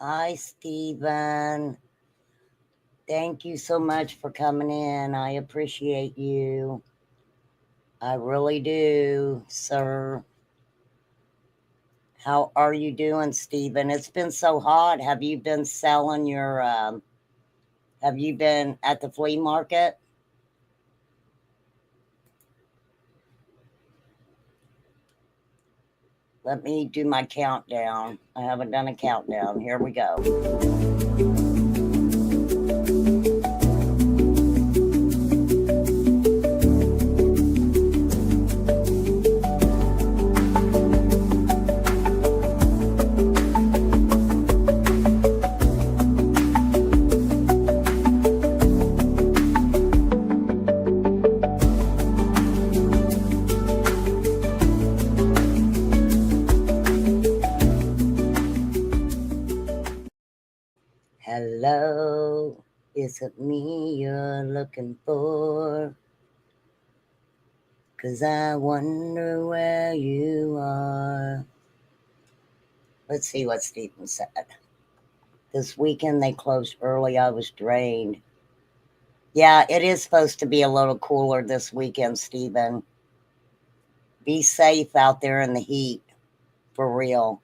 Hi, Stephen. Thank you so much for coming in. I appreciate you. I really do, sir. How are you doing, Stephen? It's been so hot. Have you been selling your, have you been at the flea market? Let me do my countdown. I haven't done a countdown. Here we go. Hello, is it me you're looking for? 'Cause I wonder where you are. Let's see what Stephen said. This weekend they closed early. I was drained. Yeah, it is supposed to be a little cooler this weekend, Stephen. Be safe out there in the heat, for real.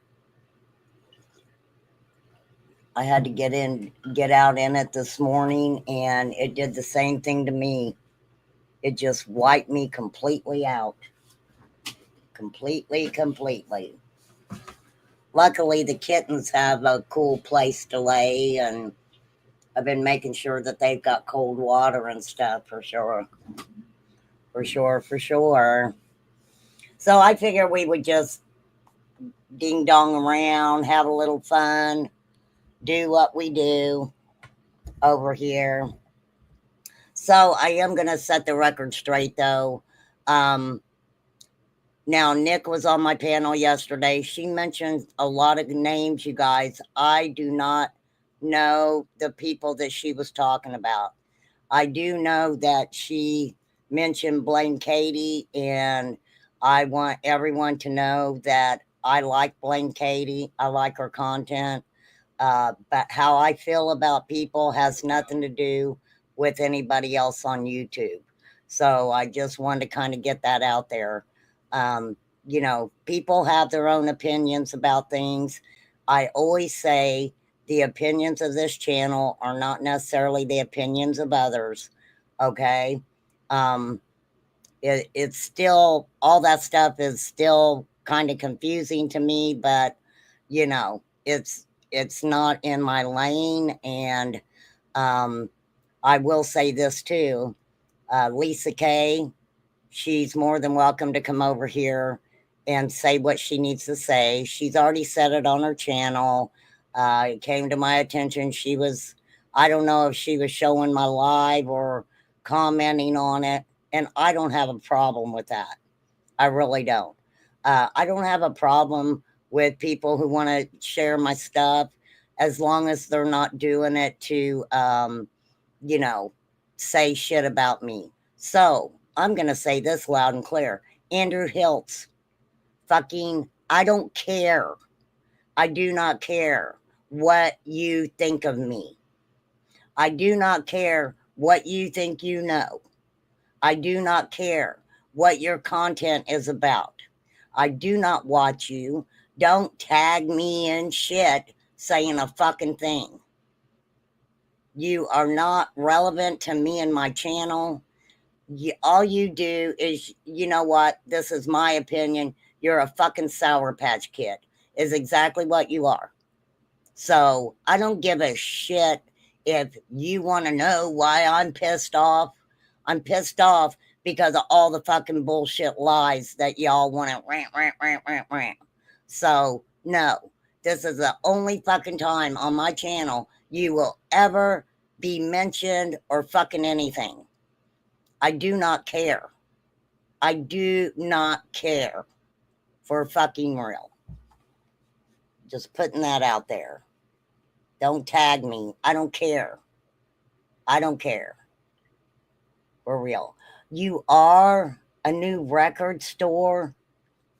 I had to get out in it this morning, and it did the same thing to me. It just wiped me completely out. Completely. Luckily, the kittens have a cool place to lay, and I've been making sure that they've got cold water and stuff for sure. For sure. So I figure we would just ding dong around, have a little fun, do what we do over here. So I am going to set the record straight though. Um, Now, Nick was on my panel yesterday. She mentioned a lot of names, you guys. I do not know the people that she was talking about. I do know that she mentioned Blaine Katie, and I want everyone to know that I like Blaine Katie. I like her content. But how I feel about people has nothing to do with anybody else on YouTube. So I just wanted to kind of get that out there. Um, People have their own opinions about things. I always say the opinions of this channel are not necessarily the opinions of others. Okay. Um, it's still, all that stuff is still kind of confusing to me, but you know, it's not in my lane. And um, I will say this too, Lisa Kay, she's more than welcome to come over here and say what she needs to say. She's already said it on her channel. It came to my attention. I don't know if she was showing my live or commenting on it. And I don't have a problem with that. I really don't. I don't have a problem with people who want to share my stuff as long as they're not doing it to, you know, say shit about me. So I'm going to say this loud and clear. Andrew Hiltz, fucking, I don't care. I do not care what you think of me. I do not care what you think you know. I do not care what your content is about. I do not watch you. Don't tag me in shit saying a fucking thing. You are not relevant to me and my channel. All you do is, you know what? This is my opinion. You're a fucking Sour Patch Kid, is exactly what you are. So I don't give a shit if you want to know why I'm pissed off. I'm pissed off because of all the fucking bullshit lies that y'all want to rant. So, no, this is the only fucking time on my channel you will ever be mentioned or fucking anything. I do not care. I do not care, for fucking real. Just putting that out there. Don't tag me. I don't care. I don't care. For real. You are a new record store?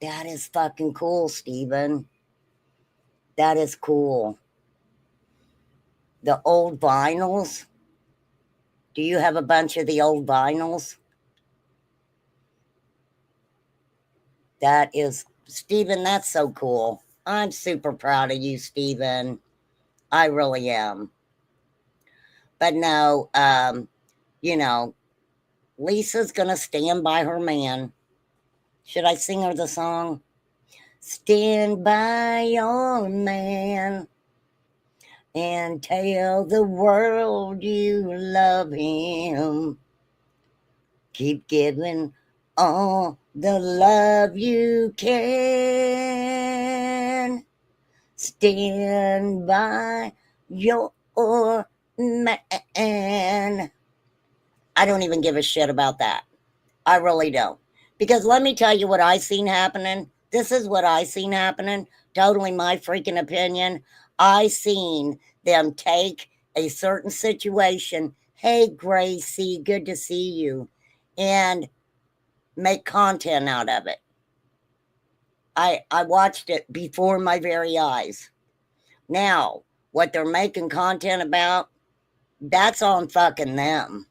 That is fucking cool, Steven. That is cool. The old vinyls. Do you have a bunch of the old vinyls? That is, Stephen, that's so cool. I'm super proud of you, Stephen. I really am. But no, you know, Lisa's gonna stand by her man. Should I sing her the song? Stand by your man and tell the world you love him. Keep giving all the love you can. Stand by your man. I don't even give a shit about that. I really don't. Because let me tell you what I seen happening. This is what I seen happening. Totally my freaking opinion. I seen them take a certain situation. Hey, Gracie, good to see you. And make content out of it. I watched it before my very eyes. Now, what they're making content about, that's on fucking them.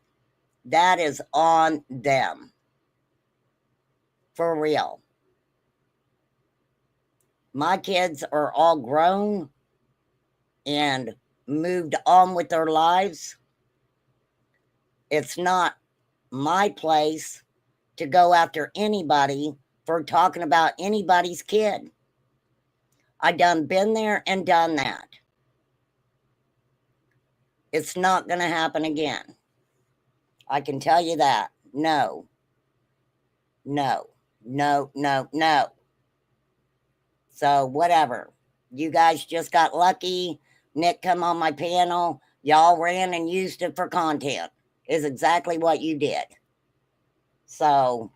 That is on them. For real. My kids are all grown and moved on with their lives. It's not my place to go after anybody for talking about anybody's kid. I done been there and done that. It's not going to happen again. I can tell you that. No. No. No, no, no. So whatever. You guys just got lucky. Nick come on my panel. Y'all ran and used it for content. Is exactly what you did. So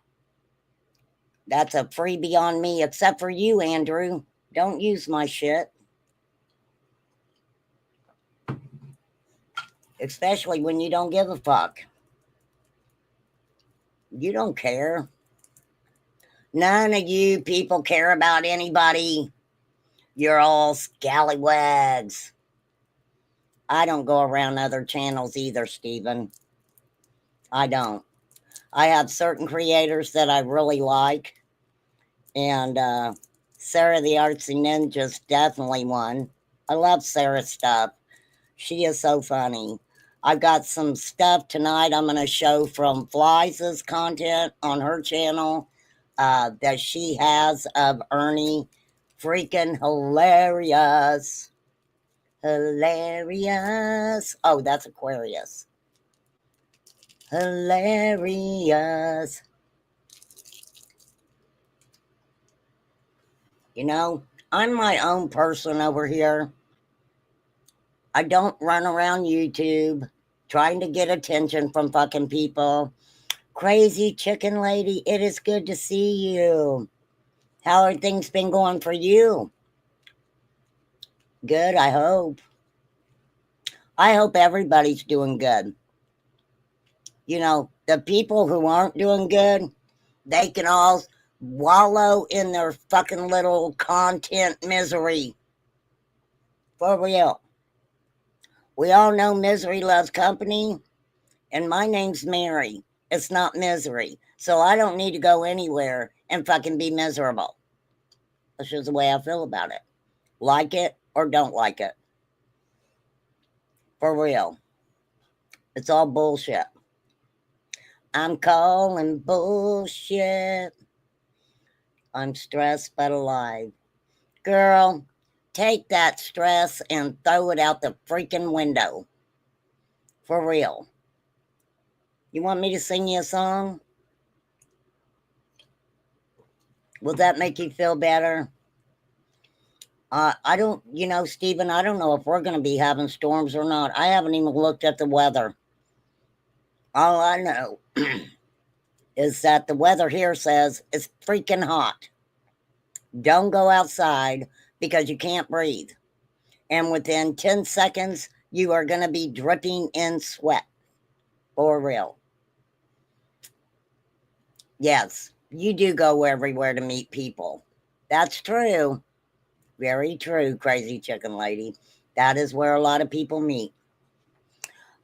that's a freebie on me, except for you, Andrew. Don't use my shit. Especially when you don't give a fuck. You don't care. None of you people care about anybody. You're all scallywags. I don't go around other channels either, Stephen. I don't. I have certain creators that I really like. And Sarah the Artsy Ninja's definitely one. I love Sarah's stuff. She is so funny. I've got some stuff tonight I'm going to show from Flies' content on her channel that she has of Ernie. Freaking hilarious. Hilarious. Oh, that's Aquarius. Hilarious. You know, I'm my own person over here. I don't run around YouTube trying to get attention from fucking people. Crazy chicken lady, it is good to see you. How are things been going for you? Good, I hope. I hope everybody's doing good. You know, the people who aren't doing good, they can all wallow in their fucking little content misery. For real. We all know misery loves company, and my name's Mary. It's not misery. So I don't need to go anywhere and fucking be miserable. That's just the way I feel about it. Like it or don't like it. For real. It's all bullshit. I'm calling bullshit. I'm stressed but alive. Girl, take that stress and throw it out the freaking window. For real. You want me to sing you a song? Will that make you feel better? I don't, you know, Stephen, I don't know if we're going to be having storms or not. I haven't even looked at the weather. All I know is that the weather here says it's freaking hot. Don't go outside because you can't breathe. And within 10 seconds, you are going to be dripping in sweat. For real. Yes, you do go everywhere to meet people. That's true. Very true, crazy chicken lady. That is where a lot of people meet.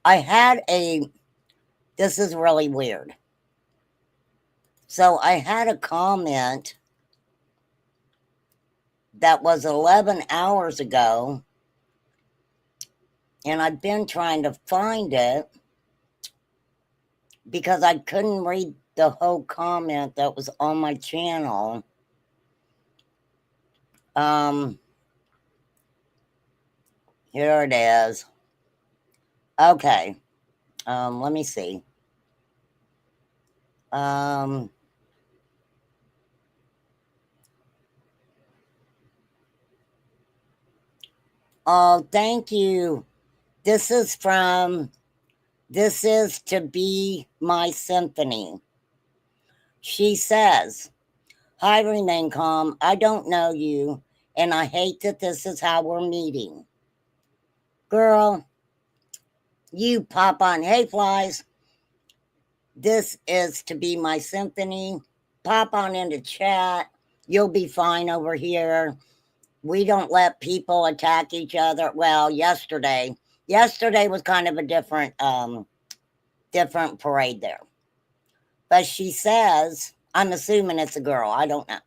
I had this is really weird. So I had a comment that was 11 hours ago, and I've been trying to find it because I couldn't read the whole comment that was on my channel. Here it is. Okay. Let me see. Oh, thank you. This is to be my symphony. She says, "Hi, remain calm. I don't know you, and I hate that this is how we're meeting." Girl, you pop on hay flies. This is to be my symphony. Pop on into chat. You'll be fine over here. We don't let people attack each other. Well, yesterday was kind of a different parade there. But she says, I'm assuming it's a girl, I don't know.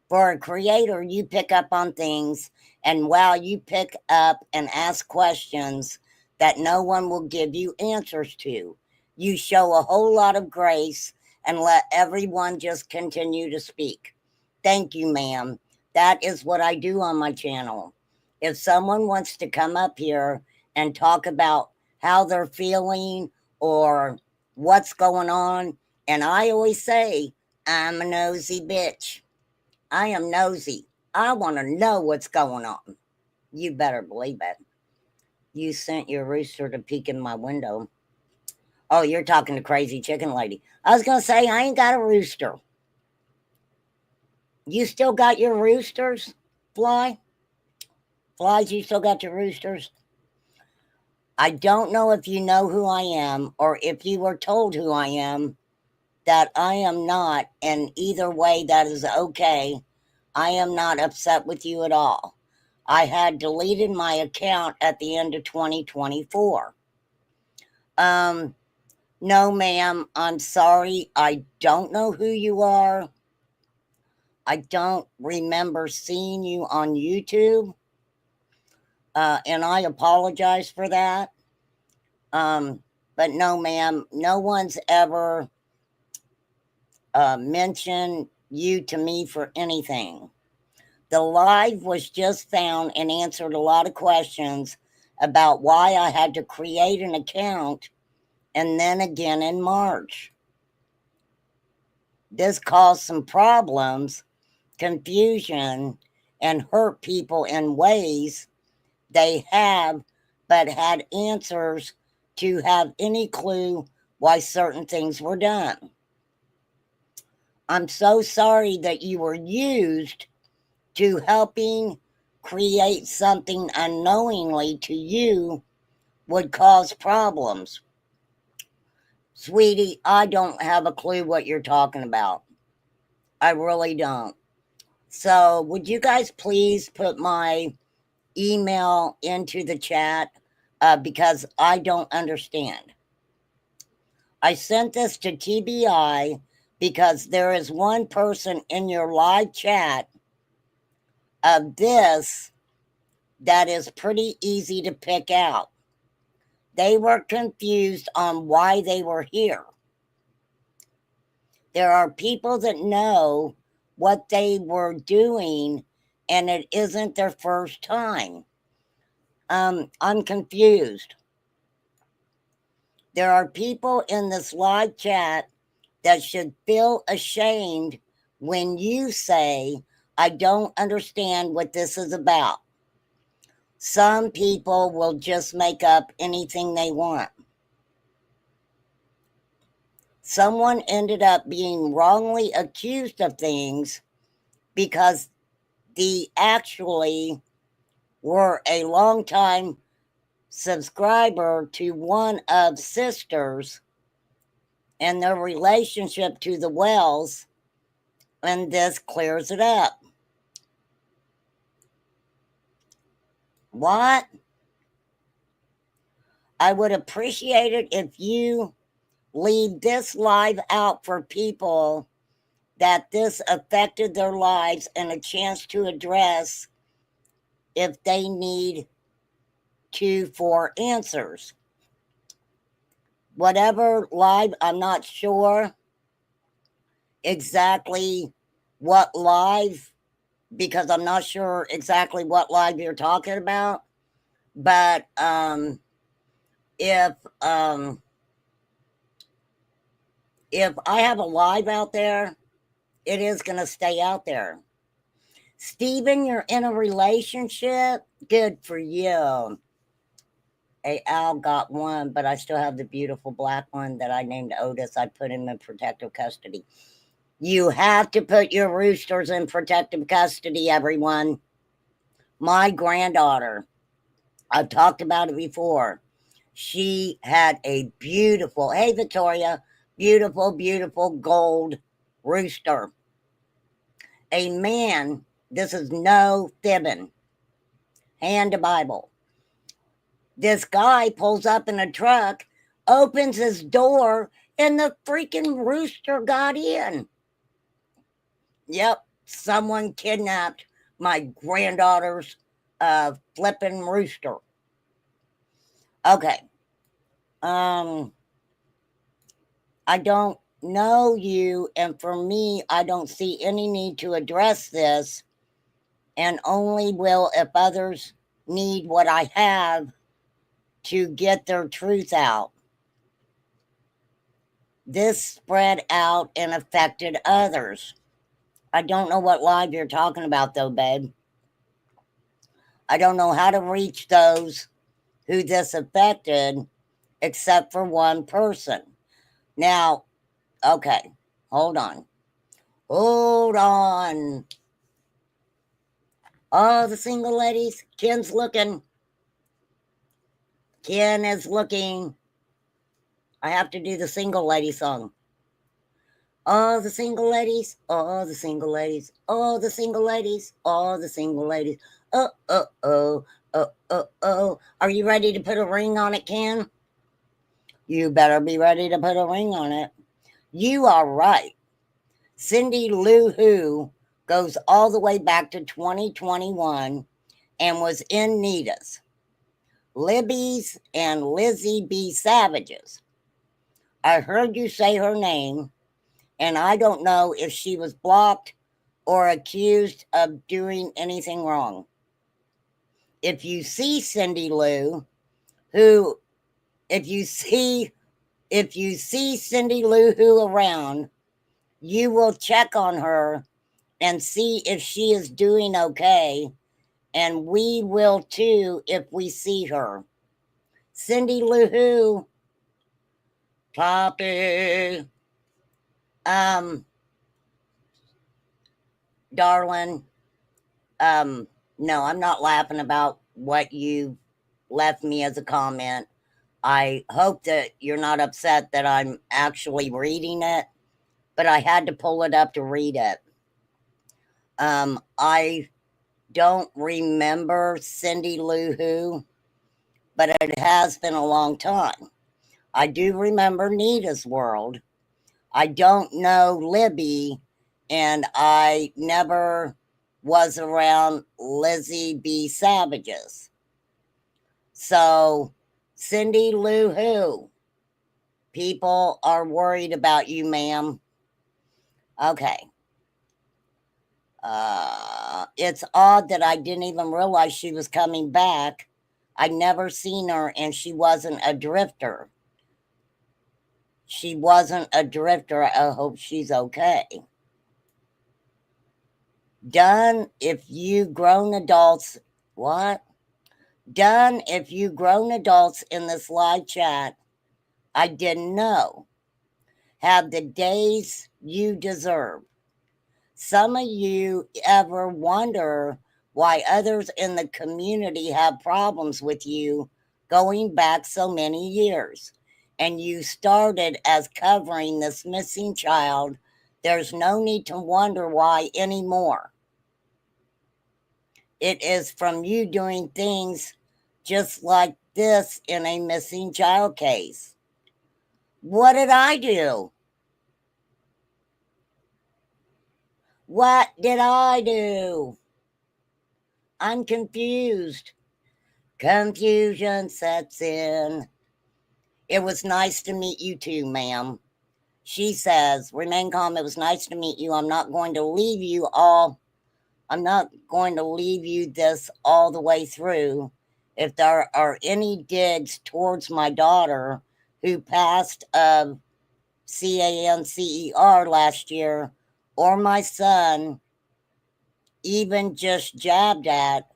For a creator, you pick up on things, and while you pick up and ask questions that no one will give you answers to, you show a whole lot of grace and let everyone just continue to speak. Thank you, ma'am. That is what I do on my channel. If someone wants to come up here and talk about how they're feeling or what's going on, and I always say, I'm a nosy bitch. I am nosy. I want to know what's going on. You better believe it. You sent your rooster to peek in my window. Oh, you're talking to Crazy Chicken Lady. I was going to say, I ain't got a rooster. You still got your roosters, Fly? Flies, you still got your roosters? I don't know if you know who I am or if you were told who I am, that I am not, and either way, that is okay. I am not upset with you at all. I had deleted my account at the end of 2024. No, ma'am, I'm sorry. I don't know who you are. I don't remember seeing you on YouTube. And I apologize for that. But no, ma'am, no one's ever mentioned you to me for anything. The live was just found and answered a lot of questions about why I had to create an account, and then again in March. This caused some problems, confusion, and hurt people in ways they have but had answers to have any clue why certain things were done. I'm so sorry that you were used to helping create something unknowingly to you would cause problems. Sweetie, I don't have a clue what you're talking about. I really don't. So would you guys please put my email into the chat, because I don't understand. I sent this to TBI because there is one person in your live chat of this that is pretty easy to pick out. They were confused on why they were here. There are people that know what they were doing, and it isn't their first time. I'm confused. There are people in this live chat that should feel ashamed when you say, I don't understand what this is about. Some people will just make up anything they want. Someone ended up being wrongly accused of things because they actually were a longtime subscriber to one of sisters and their relationship to the Wells, and this clears it up. What? I would appreciate it if you leave this live out for people that this affected their lives and a chance to address if they need to for answers. Whatever live, I'm not sure exactly what live, because I'm not sure exactly what live you're talking about. But if I have a live out there, it is going to stay out there. Stephen, you're in a relationship? Good for you. A Al got one, but I still have the beautiful black one that I named Otis. I put him in protective custody. You have to put your roosters in protective custody, everyone. My granddaughter, I've talked about it before. She had a beautiful, hey, Victoria, beautiful, beautiful gold rooster. A man, this is no fibbing, hand to Bible. This guy pulls up in a truck, opens his door, and the freaking rooster got in. Yep, someone kidnapped my granddaughter's flipping rooster. Okay. I don't know you, and for me, I don't see any need to address this, and only will if others need what I have to get their truth out. This spread out and affected others. I don't know what live you're talking about, though, babe. I don't know how to reach those who this affected, except for one person. Now, okay, hold on. Hold on. Oh, the single ladies. Ken's looking. Ken is looking. I have to do the single lady song. Oh, the single ladies. Oh, the single ladies. Oh, the single ladies. Oh, the single ladies. Oh, oh, oh. Oh, oh, oh. Are you ready to put a ring on it, Ken? You better be ready to put a ring on it. You are right. Cindy Lou Who goes all the way back to 2021 and was in Nita's, Libby's, and Lizzie B. Savage's. I heard you say her name, and I don't know if she was blocked or accused of doing anything wrong. If you see Cindy Lou, if you see Cindy Lou Who around, you will check on her and see if she is doing okay, and we will too if we see her. Cindy Lou Who, Poppy, darling, no, I'm not laughing about what you left me as a comment. I hope that you're not upset that I'm actually reading it, but I had to pull it up to read it. I don't remember Cindy Lou Who, but it has been a long time. I do remember Nita's World. I don't know Libby, and I never was around Lizzie B. Savage's. So, Cindy Lou Who, people are worried about you, ma'am. Okay. It's odd that I didn't even realize she was coming back. I'd never seen her, and she wasn't a drifter. She wasn't a drifter. I hope she's okay. Done if you grown adults. What? Done if you grown adults in this live chat. I didn't know. Have the days you deserve. Some of you ever wonder why others in the community have problems with you going back so many years, and you started as covering this missing child. There's no need to wonder why anymore. It is from you doing things just like this in a missing child case. What did I do? What did I do? I'm confused. Confusion sets in. It was nice to meet you too, ma'am. She says, remain calm. It was nice to meet you. I'm not going to leave you this all the way through. If there are any digs towards my daughter who passed of CANCER last year, or my son, even just jabbed at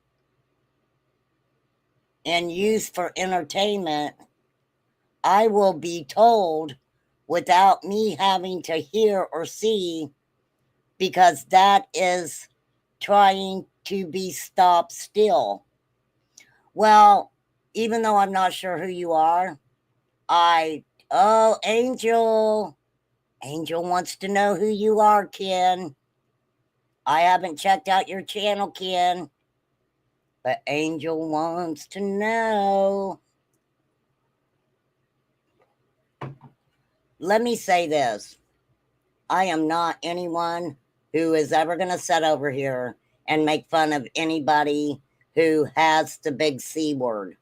and used for entertainment, I will be told without me having to hear or see, because that is trying to be stopped still. Well, even though I'm not sure who you are, Angel. Angel wants to know who you are, Ken. I haven't checked out your channel, Ken, but Angel wants to know. Let me say this. I am not anyone who is ever going to sit over here and make fun of anybody who has the big C word.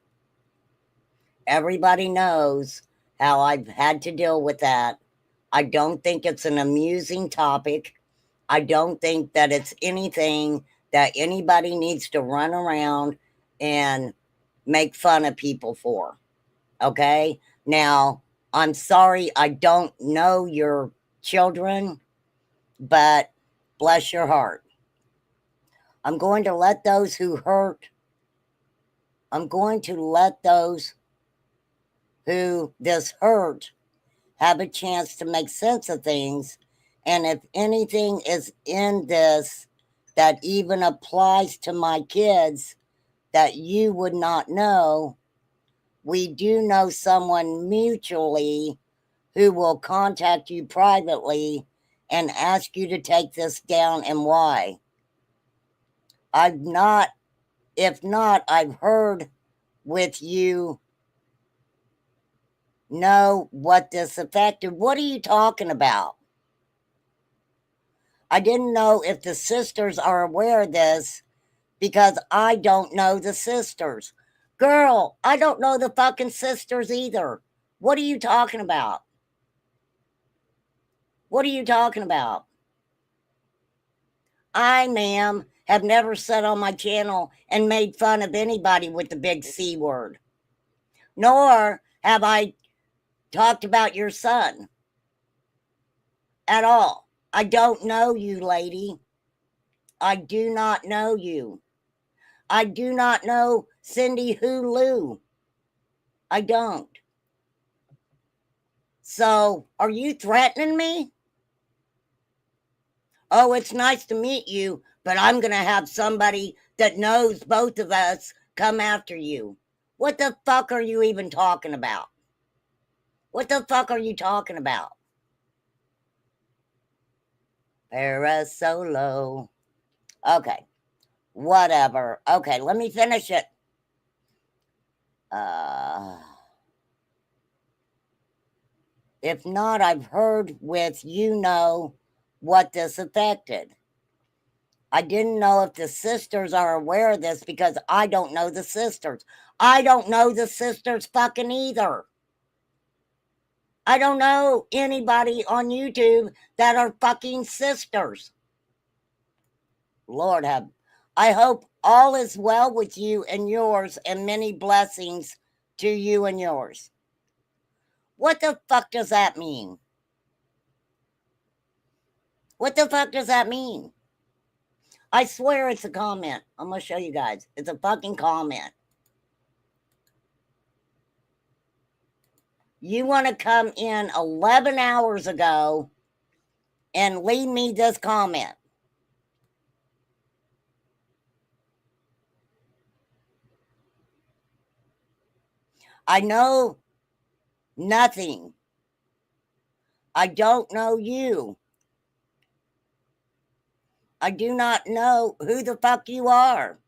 Everybody knows how I've had to deal with that. I don't think it's an amusing topic. I don't think that it's anything that anybody needs to run around and make fun of people for. Okay? Now, I'm sorry I don't know your children, but bless your heart. I'm going to let those who hurt, I'm going to let those who this hurt have a chance to make sense of things. And if anything is in this that even applies to my kids that you would not know, we do know someone mutually who will contact you privately and ask you to take this down and why. If not, I've heard with you know what this affected. What are you talking about? I didn't know if the sisters are aware of this because I don't know the sisters. Girl, I don't know the fucking sisters either. What are you talking about? What are you talking about? I, ma'am, have never sat on my channel and made fun of anybody with the big C word. Nor have I talked about your son at all. I don't know you, lady. I do not know you. I do not know Cindy Hulu. I don't. So, are you threatening me? Oh, it's nice to meet you, but I'm going to have somebody that knows both of us come after you. What the fuck are you even talking about? What the fuck are you talking about? Parasolo. Okay. Whatever. Okay, let me finish it. If not, I've heard with you know what this affected. I didn't know if the sisters are aware of this because I don't know the sisters. I don't know the sisters fucking either. I don't know anybody on YouTube that are fucking sisters. Lord have. I hope all is well with you and yours, and many blessings to you and yours. What the fuck does that mean? What the fuck does that mean? I swear it's a comment. I'm going to show you guys. It's a fucking comment. You want to come in 11 hours ago and leave me this comment. I know nothing. I don't know you. I do not know who the fuck you are.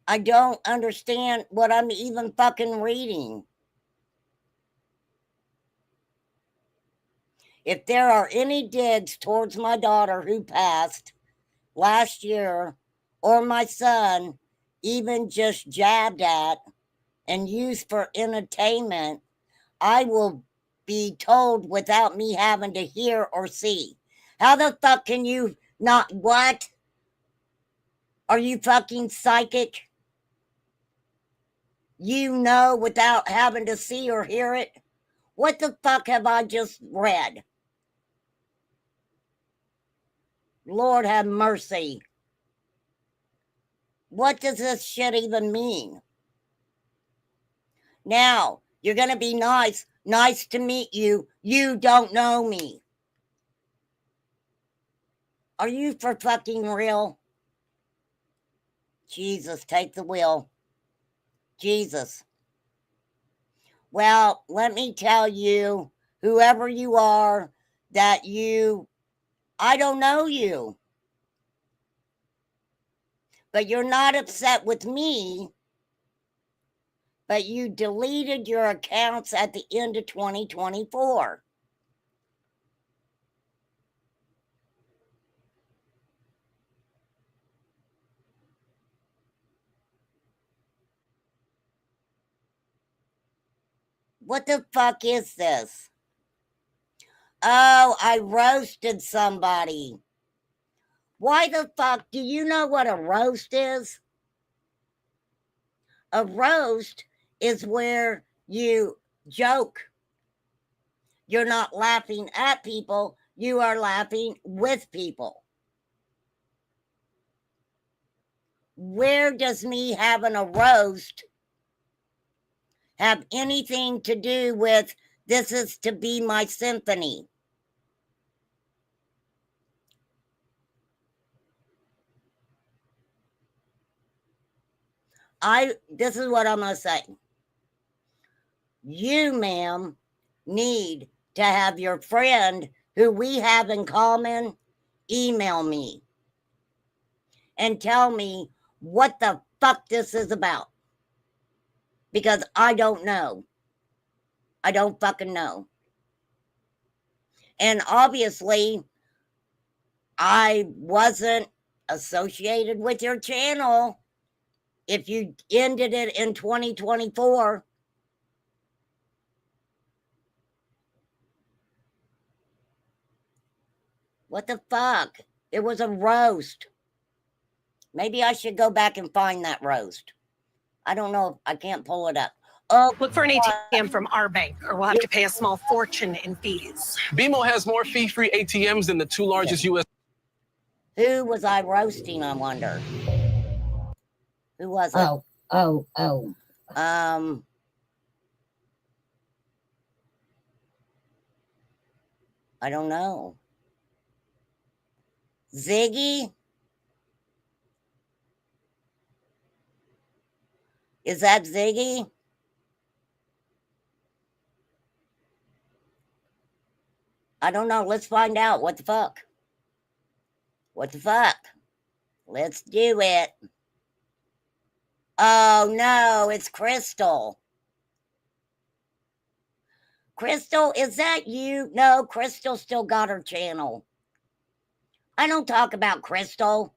I don't understand what I'm even fucking reading. If there are any digs towards my daughter who passed last year, or my son, even just jabbed at and used for entertainment, I will be told without me having to hear or see. How the fuck can you not? What? Are you fucking psychic? You know without having to see or hear it? What the fuck have I just read? Lord have mercy. What does this shit even mean? Now, you're going to be nice. Nice to meet you. You don't know me. Are you for fucking real? Jesus, take the wheel. Jesus. Well, let me tell you, whoever you are, that I don't know you. But you're not upset with me. But you deleted your accounts at the end of 2024. What the fuck is this? Oh, I roasted somebody. Why the fuck? Do you know what a roast is? A roast is where you joke. You're not laughing at people, you are laughing with people. Where does me having a roast have anything to do with this is to be my symphony? This is what I'm going to say. You, ma'am, need to have your friend who we have in common email me and tell me what the fuck this is about. Because I don't know. I don't fucking know. And obviously, I wasn't associated with your channel if you ended it in 2024. What the fuck? It was a roast. Maybe I should go back and find that roast. I don't know. I can't pull it up. Oh, look for an ATM from our bank, or we'll have to pay a small fortune in fees. BMO has more fee-free ATMs than the two largest U.S. Who was I roasting, I wonder? Who was it? Oh. I don't know. Ziggy? Is that Ziggy? I don't know. Let's find out. What the fuck? What the fuck? Let's do it. Oh, no. It's Crystal. Crystal, is that you? No, Crystal still got her channel. I don't talk about Crystal.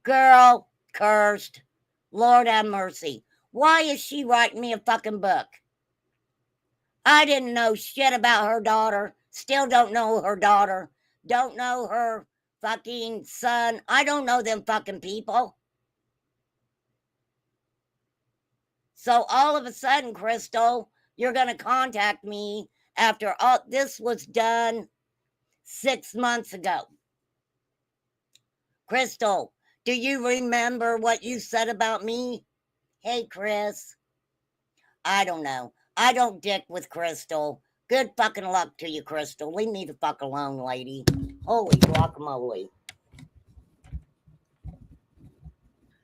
Girl, cursed. Lord have mercy. Why is she writing me a fucking book? I didn't know shit about her daughter. Still don't know her daughter. Don't know her fucking son. I don't know them fucking people. So all of a sudden, Crystal, you're going to contact me after all this was done 6 months ago. Crystal, do you remember what you said about me? Hey, Chris. I don't know. I don't dick with Crystal. Good fucking luck to you, Crystal. Leave me the fuck alone, lady. Holy guacamole.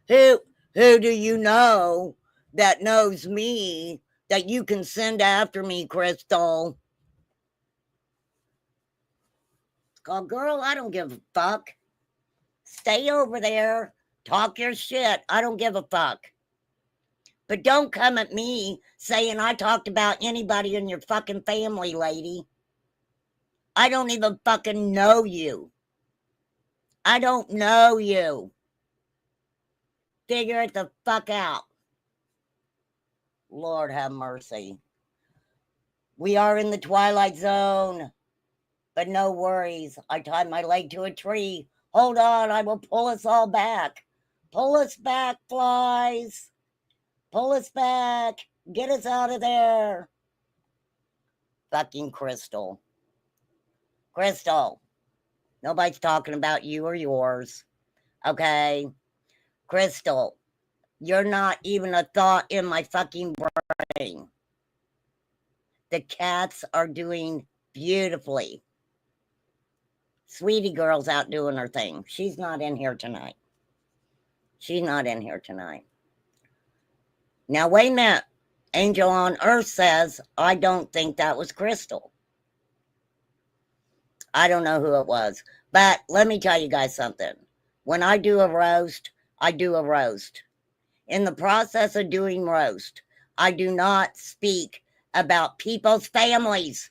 Who do you know that knows me that you can send after me, Crystal? Oh, girl, I don't give a fuck. Stay over there. Talk your shit. I don't give a fuck. But don't come at me saying I talked about anybody in your fucking family, lady. I don't even fucking know you. I don't know you. Figure it the fuck out. Lord have mercy. We are in the twilight zone. But no worries. I tied my leg to a tree. Hold on, I will pull us all back. Pull us back, flies. Pull us back. Get us out of there. Fucking Crystal. Crystal. Nobody's talking about you or yours. Okay? Crystal, you're not even a thought in my fucking brain. The cats are doing beautifully. Sweetie girl's out doing her thing. She's not in here tonight. She's not in here tonight. Now, wait a minute. Angel on Earth says, I don't think that was Crystal. I don't know who it was. But let me tell you guys something. When I do a roast, I do a roast. In the process of doing roast, I do not speak about people's families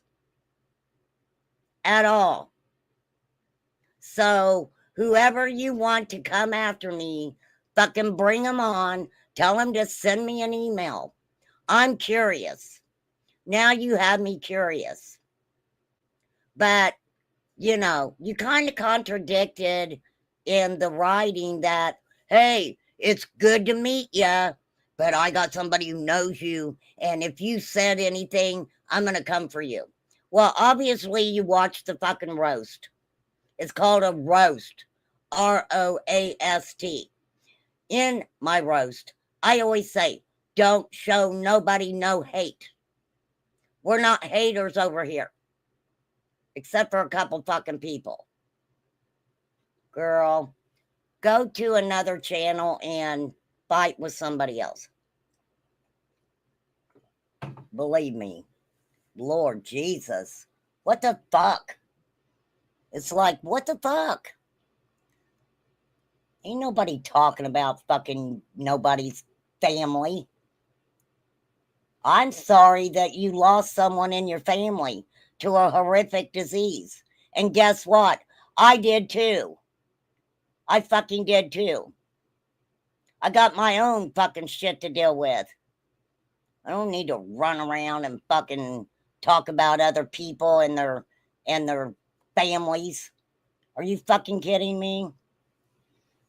at all. So whoever you want to come after me, fucking bring them on. Tell them to send me an email. I'm curious. Now you have me curious. But, you know, you kind of contradicted in the writing that, hey, it's good to meet you, but I got somebody who knows you, and if you said anything, I'm going to come for you. Well, obviously you watched the fucking roast. It's called a roast. R-O-A-S-T. In my roast, I always say, don't show nobody no hate. We're not haters over here. Except for a couple fucking people. Girl, go to another channel and fight with somebody else. Believe me. Lord Jesus. What the fuck? It's like, what the fuck? Ain't nobody talking about fucking nobody's family. I'm sorry that you lost someone in your family to a horrific disease. And guess what? I did too. I fucking did too. I got my own fucking shit to deal with. I don't need to run around and fucking talk about other people and their families. Are you fucking kidding me?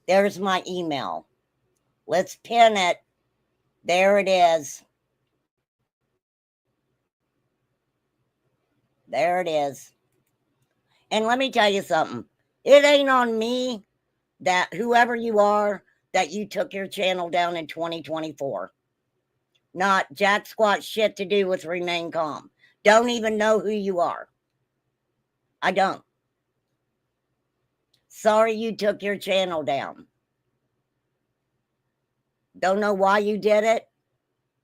There's my email. Let's pin it. There it is. There it is. And let me tell you something. It ain't on me that whoever you are, that you took your channel down in 2024. Not jack squat shit to do with Remain Calm. Don't even know who you are. I don't. Sorry you took your channel down. Don't know why you did it,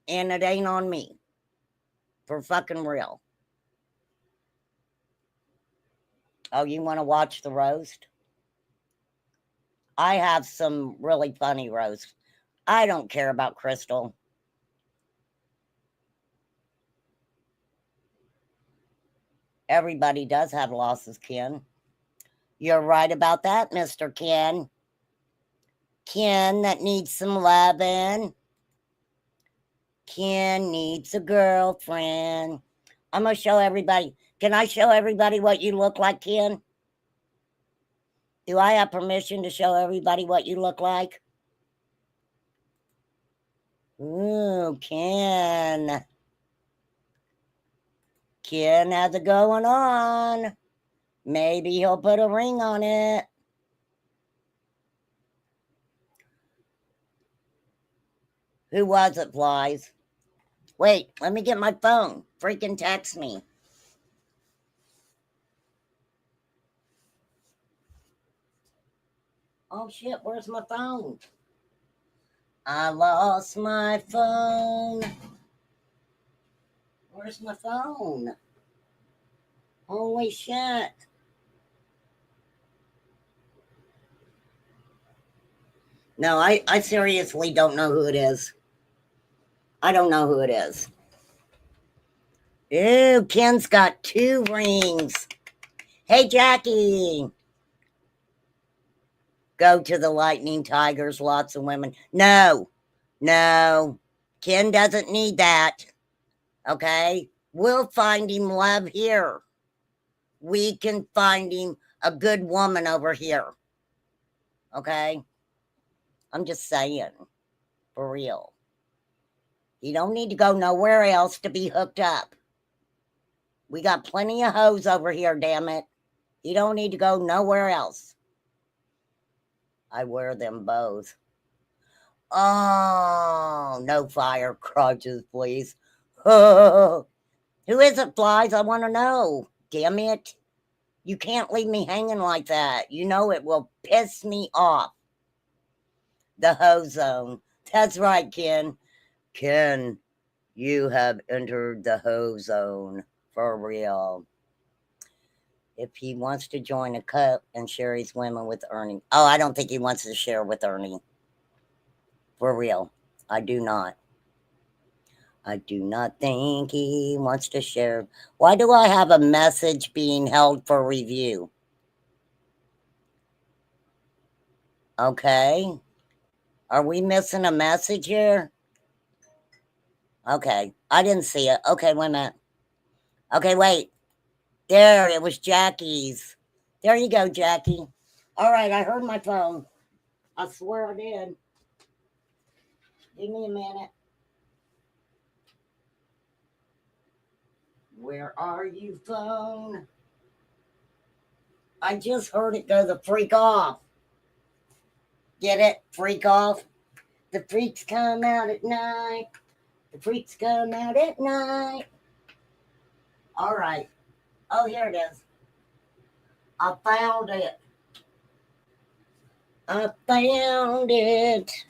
and it ain't on me. For fucking real. Oh, you want to watch the roast? I have some really funny roasts. I don't care about Crystal. Everybody does have losses, Ken. You're right about that, Mr. Ken. Ken that needs some loving. Ken needs a girlfriend. I'm going to show everybody. Can I show everybody what you look like, Ken? Do I have permission to show everybody what you look like? Ooh, Ken. Ken has it going on. Maybe he'll put a ring on it. Who was it, Flies? Wait, let me get my phone. Freaking text me. Oh shit, where's my phone? I lost my phone. Where's my phone? Holy shit. No, I seriously don't know who it is. I don't know who it is. Ew, Ken's got 2 rings. Hey, Jackie. Go to the Lightning Tigers, lots of women. No, no. Ken doesn't need that. Okay? We'll find him love here. We can find him a good woman over here. Okay? I'm just saying. For real. You don't need to go nowhere else to be hooked up. We got plenty of hoes over here, damn it. You don't need to go nowhere else. I wear them both. Oh, no fire crotches, please. Who is it, Flies? I want to know. Damn it. You can't leave me hanging like that. You know it will piss me off. The hoe zone. That's right, Ken. Ken, you have entered the hoe zone. For real. If he wants to join a cup and share his women with Ernie. Oh, I don't think he wants to share with Ernie. For real. I do not. I do not think he wants to share. Why do I have a message being held for review? Okay. Are we missing a message here? Okay. I didn't see it. Okay, wait a minute. Okay, wait. There, it was Jackie's. There you go, Jackie. All right, I heard my phone. I swear I did. Give me a minute. Where are you, phone? I just heard it go the freak off. Get it? Freak off. The freaks come out at night. The freaks come out at night. All right. Oh, here it is. I found it. I found it.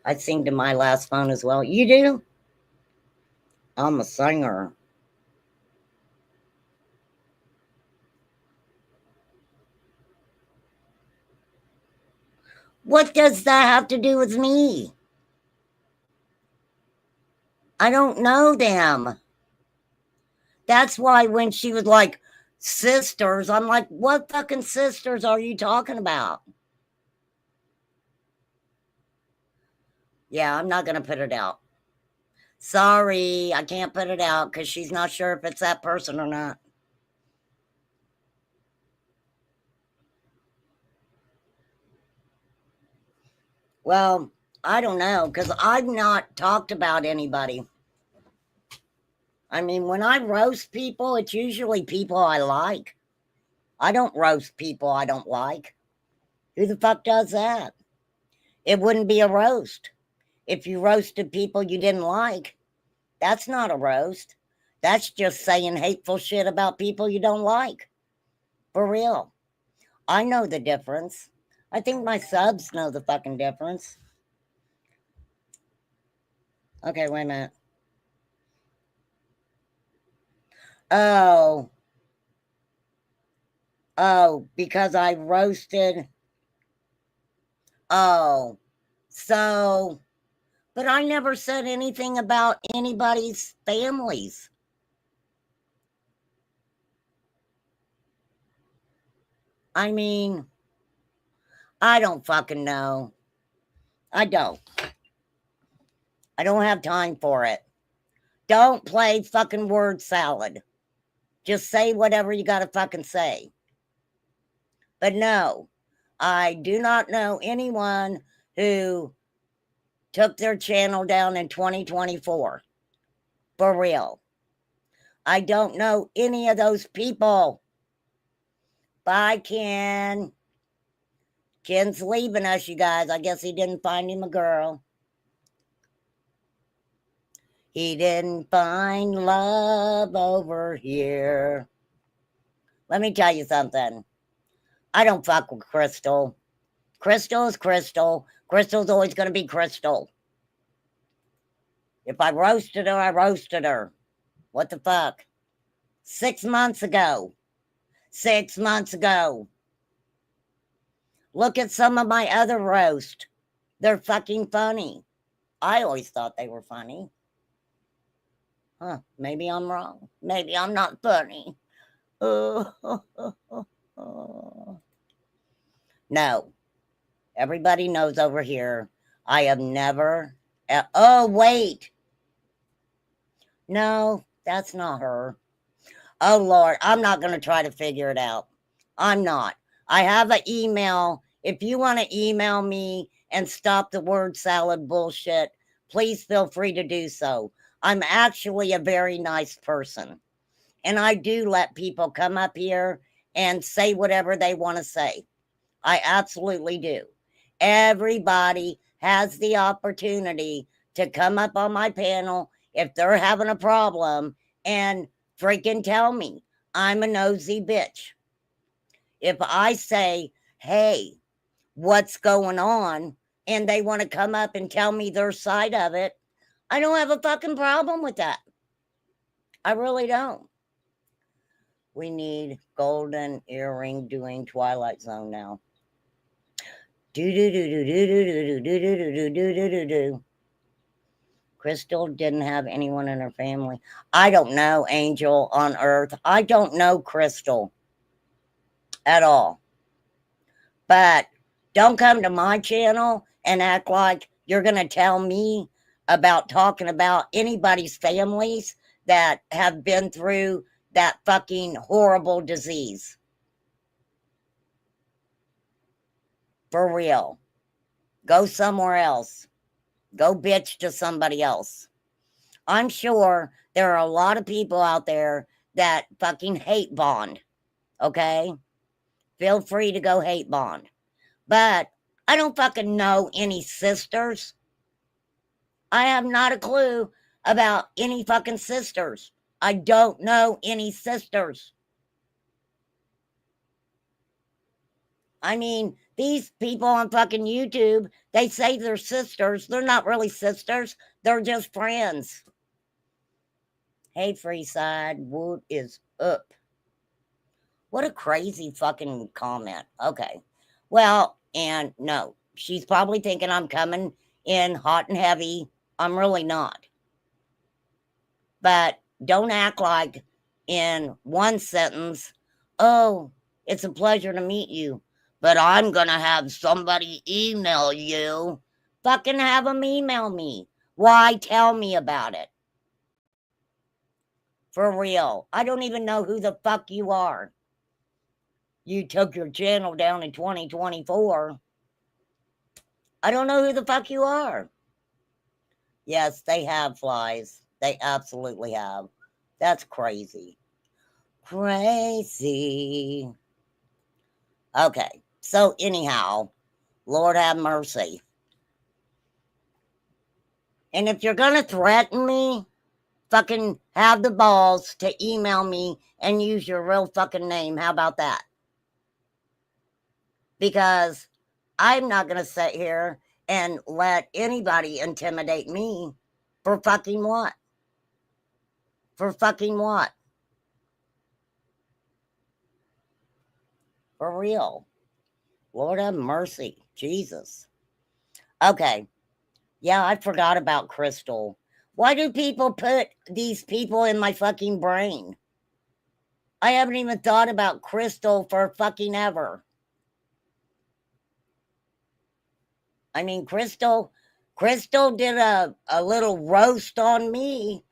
I sing to my last phone as well. You do? I'm a singer. What does that have to do with me? I don't know them. That's why when she was like, sisters, I'm like, what fucking sisters are you talking about? Yeah, I'm not going to put it out. Sorry, I can't put it out because she's not sure if it's that person or not. Well, I don't know because I've not talked about anybody. I mean, when I roast people, it's usually people I like. I don't roast people I don't like. Who the fuck does that? It wouldn't be a roast. If you roasted people you didn't like, that's not a roast. That's just saying hateful shit about people you don't like. For real. I know the difference. I think my subs know the fucking difference. Okay, wait a minute. Oh, because I roasted. Oh, so, but I never said anything about anybody's families. I mean, I don't fucking know. I don't. I don't have time for it. Don't play fucking word salad. Just say whatever you gotta fucking say. But no, I do not know anyone who took their channel down in 2024. For real. I don't know any of those people. Bye, Ken. Ken's leaving us, you guys. I guess he didn't find him a girl. He didn't find love over here. Let me tell you something. I don't fuck with Crystal. Crystal is Crystal. Crystal's always going to be Crystal. If I roasted her, I roasted her. What the fuck? 6 months ago. 6 months ago. Look at some of my other roasts. They're fucking funny. I always thought they were funny. Huh, maybe I'm wrong. Maybe I'm not funny. No. Everybody knows over here, I have never... oh, wait. No, that's not her. Oh, Lord, I'm not going to try to figure it out. I'm not. I have an email. If you want to email me and stop the word salad bullshit, please feel free to do so. I'm actually a very nice person. And I do let people come up here and say whatever they want to say. I absolutely do. Everybody has the opportunity to come up on my panel if they're having a problem and freaking tell me. I'm a nosy bitch. If I say, hey, what's going on, and they want to come up and tell me their side of it, I don't have a fucking problem with that. I really don't. We need golden earring doing Twilight Zone now. Do. Crystal didn't have anyone in her family. I don't know, Angel on Earth. I don't know Crystal at all. But don't come to my channel and act like you're going to tell me about talking about anybody's families that have been through that fucking horrible disease. For real. Go somewhere else. Go bitch to somebody else. I'm sure there are a lot of people out there that fucking hate Bond. Okay? Feel free to go hate Bond. But I don't fucking know any sisters. I have not a clue about any fucking sisters. I don't know any sisters. I mean, these people on fucking YouTube, they say they're sisters. They're not really sisters. They're just friends. Hey, Freeside, what is up? What a crazy fucking comment. Okay. Well, and no, she's probably thinking I'm coming in hot and heavy. I'm really not. But don't act like in one sentence, oh, it's a pleasure to meet you, but I'm going to have somebody email you. Fucking have them email me. Why tell me about it? For real. I don't even know who the fuck you are. You took your channel down in 2024. I don't know who the fuck you are. Yes, they have flies. They absolutely have. That's crazy. Crazy. Okay, so anyhow, Lord have mercy. And if you're going to threaten me, fucking have the balls to email me and use your real fucking name. How about that? Because I'm not going to sit here and let anybody intimidate me for fucking what? For fucking what? For real. Lord have mercy. Jesus. Okay. Yeah, I forgot about Crystal. Why do people put these people in my fucking brain? I haven't even thought about Crystal for fucking ever. I mean, Crystal did a little roast on me,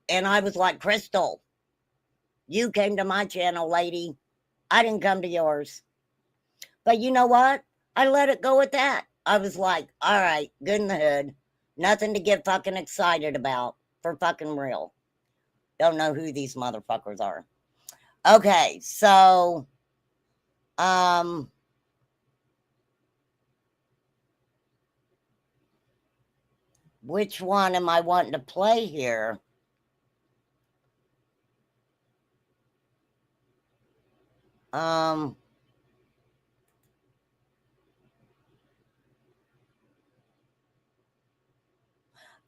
and I was like, Crystal, you came to my channel, lady. I didn't come to yours. But you know what? I let it go at that. I was like, all right, good in the hood. Nothing to get fucking excited about. For fucking real. Don't know who these motherfuckers are. Okay, so which one am I wanting to play here?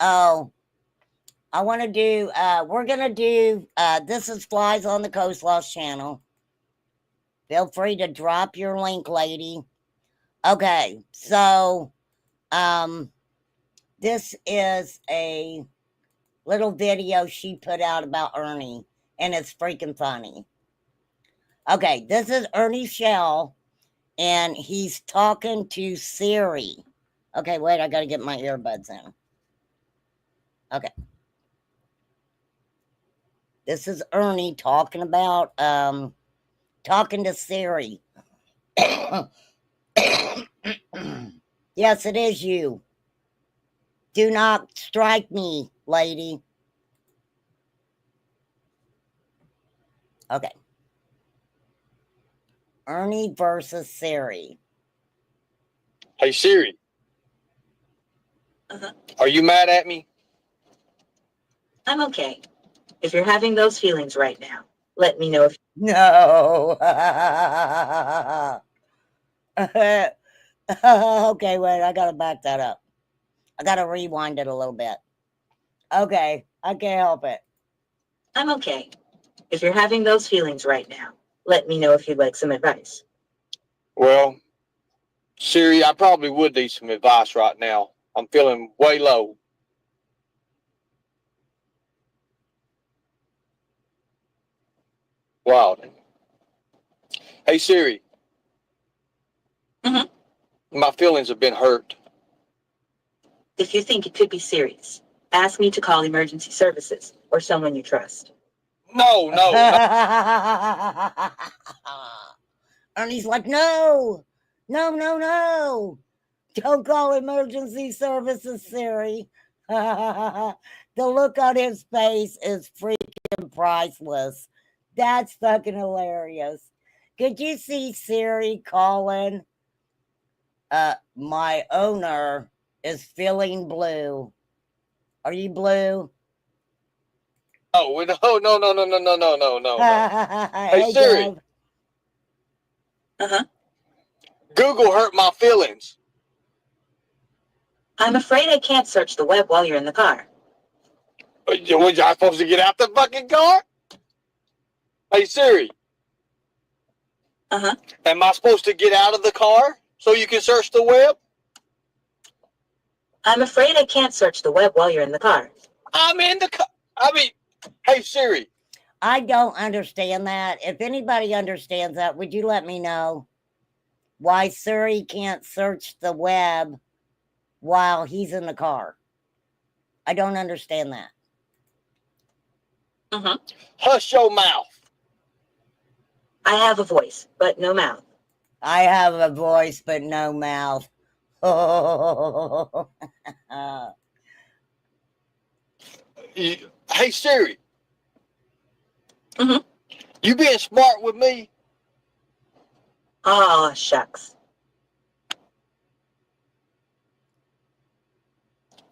Oh, I want to do, we're going to do, this is Flies on the Coastlost channel. Feel free to drop your link, lady. Okay, so this is a little video she put out about Ernie, and it's freaking funny. Okay, this is Ernie Shell, and he's talking to Siri. Okay, wait, I gotta get my earbuds in. Okay. This is Ernie talking about talking to Siri. Yes, it is you. Do not strike me, lady. Okay. Ernie versus Siri. Hey Siri, Uh-huh. are you mad at me? I'm okay. If you're having those feelings right now, let me know if. No. Okay, wait, I gotta back that up. I gotta rewind it a little bit. Okay, I can't help it. I'm okay. If you're having those feelings right now, let me know if you'd like some advice. Well, Siri, I probably would need some advice right now. I'm feeling way low. Wow. Hey Siri. Mhm. My feelings have been hurt. If you think it could be serious, ask me to call emergency services or someone you trust. No. Ernie's like, no. Don't call emergency services, Siri. The look on his face is freaking priceless. That's fucking hilarious. Could you see Siri calling? My owner is feeling blue. Are you blue? No. Hey Hey, Siri, Gav. Uh-huh. Google hurt my feelings. I'm afraid I can't search the web while you're in the car. Was I supposed to get out the fucking car? Hey Siri, Uh-huh. am I supposed to get out of the car so you can search the web? I'm afraid I can't search the web while you're in the car. I'm in the car. Hey Siri. I don't understand that. If anybody understands that, would you let me know why Siri can't search the web while he's in the car? I don't understand that. Uh-huh. Hush your mouth. I have a voice, but no mouth. I have a voice, but no mouth. Hey Siri. Mhm. You being smart with me? Aw, shucks.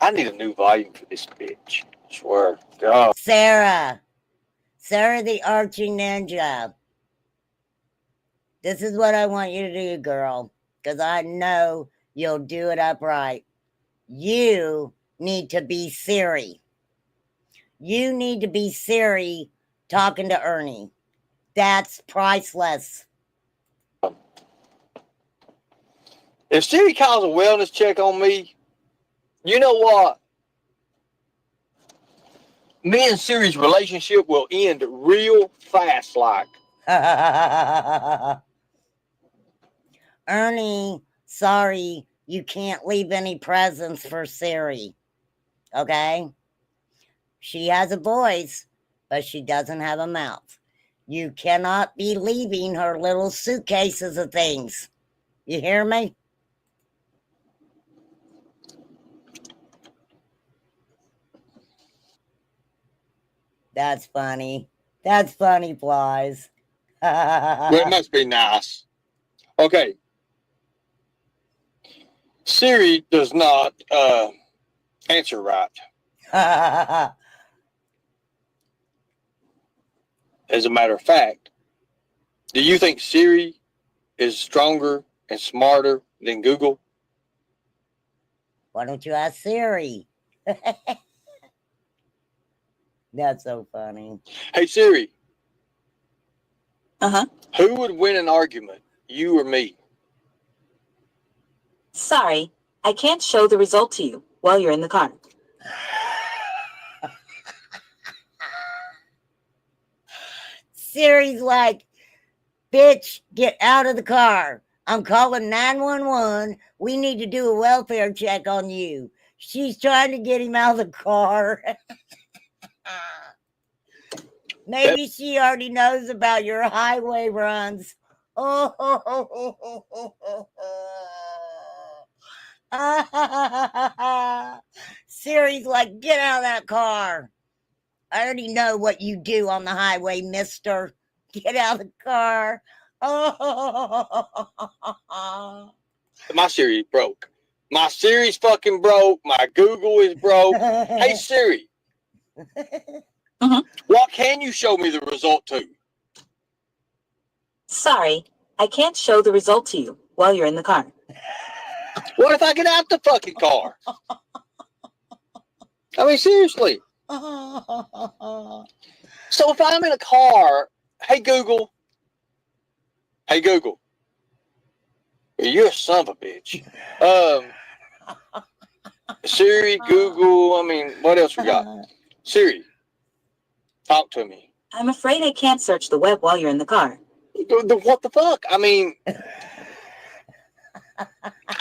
I need a new volume for this bitch. I swear. God. Sarah the Archie Ninja. This is what I want you to do, girl, because I know you'll do it upright. You need to be Siri. You need to be Siri talking to Ernie. That's priceless. If Siri calls a wellness check on me, you know what? Me and Siri's relationship will end real fast like. Ernie, sorry, you can't leave any presents for Siri. Okay? She has a voice, but she doesn't have a mouth. You cannot be leaving her little suitcases of things. You hear me? That's funny. That's funny, Flies. Well, it must be nice. Okay. Siri does not answer right. As a matter of fact, do you think Siri is stronger and smarter than Google? Why don't you ask Siri? That's so funny. Hey Siri, Uh-huh. who would win an argument, you or me? Sorry, I can't show the result to you while you're in the car. Siri's like, bitch, get out of the car. I'm calling 911. We need to do a welfare check on you. She's trying to get him out of the car. Maybe she already knows about your highway runs. Siri's like, get out of that car. I already know what you do on the highway, mister. Get out of the car. My Siri broke. My Siri's fucking broke. My Google is broke. Hey Siri, what can you show me the result to? Sorry, I can't show the result to you while you're in the car. What if I get out the fucking car? I mean, seriously. So if I'm in a car, hey Google, you're a son of a bitch. Siri, Google, I mean, what else we got? Siri, talk to me. I'm afraid I can't search the web while you're in the car. What the fuck? I mean,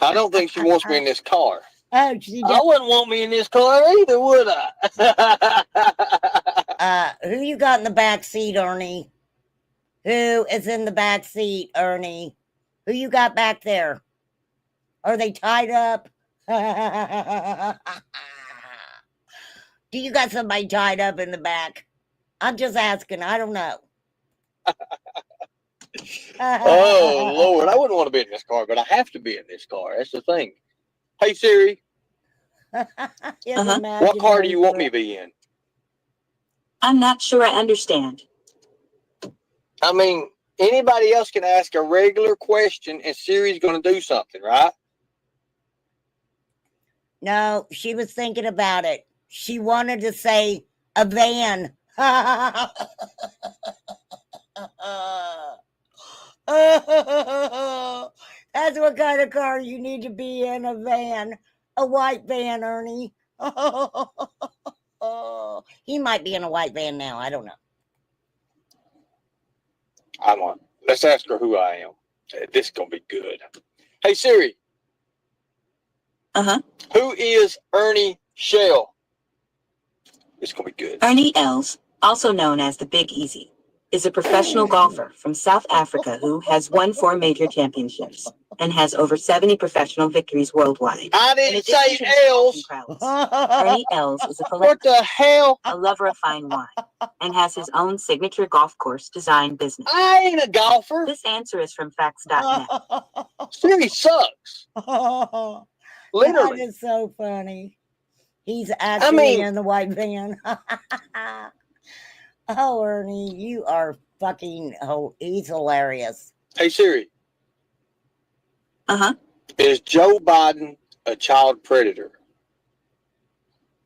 I don't think she wants me in this car. Oh, she I wouldn't want me in this car either, would I? Who you got in the back seat, Ernie? Who is in the back seat, Ernie? Who you got back there? Are they tied up? Do you got somebody tied up in the back? I'm just asking. I don't know. Oh, Lord. I wouldn't want to be in this car, but I have to be in this car. That's the thing. Hey, Siri, what car do you want me to be in? I'm not sure I understand. I mean, anybody else can ask a regular question and Siri's going to do something, right? No, she was thinking about it. She wanted to say a van. That's what kind of car you need to be in, a van. A white van, Ernie. He might be in a white van now. I don't know. Let's ask her who I am. This is going to be good. Hey, Siri. Who is Ernie Shell? It's going to be good. Ernie Els, also known as the Big Easy, is a professional golfer from South Africa who has won 4 major championships and has over 70 professional victories worldwide. I didn't say Els. Ernie Els is a What the hell? a lover of fine wine, and has his own signature golf course design business. I ain't a golfer. This answer is from facts.net. Siri sucks. Literally. That is so funny. He's actually in the white van. Oh, Ernie, you are fucking, he's hilarious. Hey, Siri. Is Joe Biden a child predator?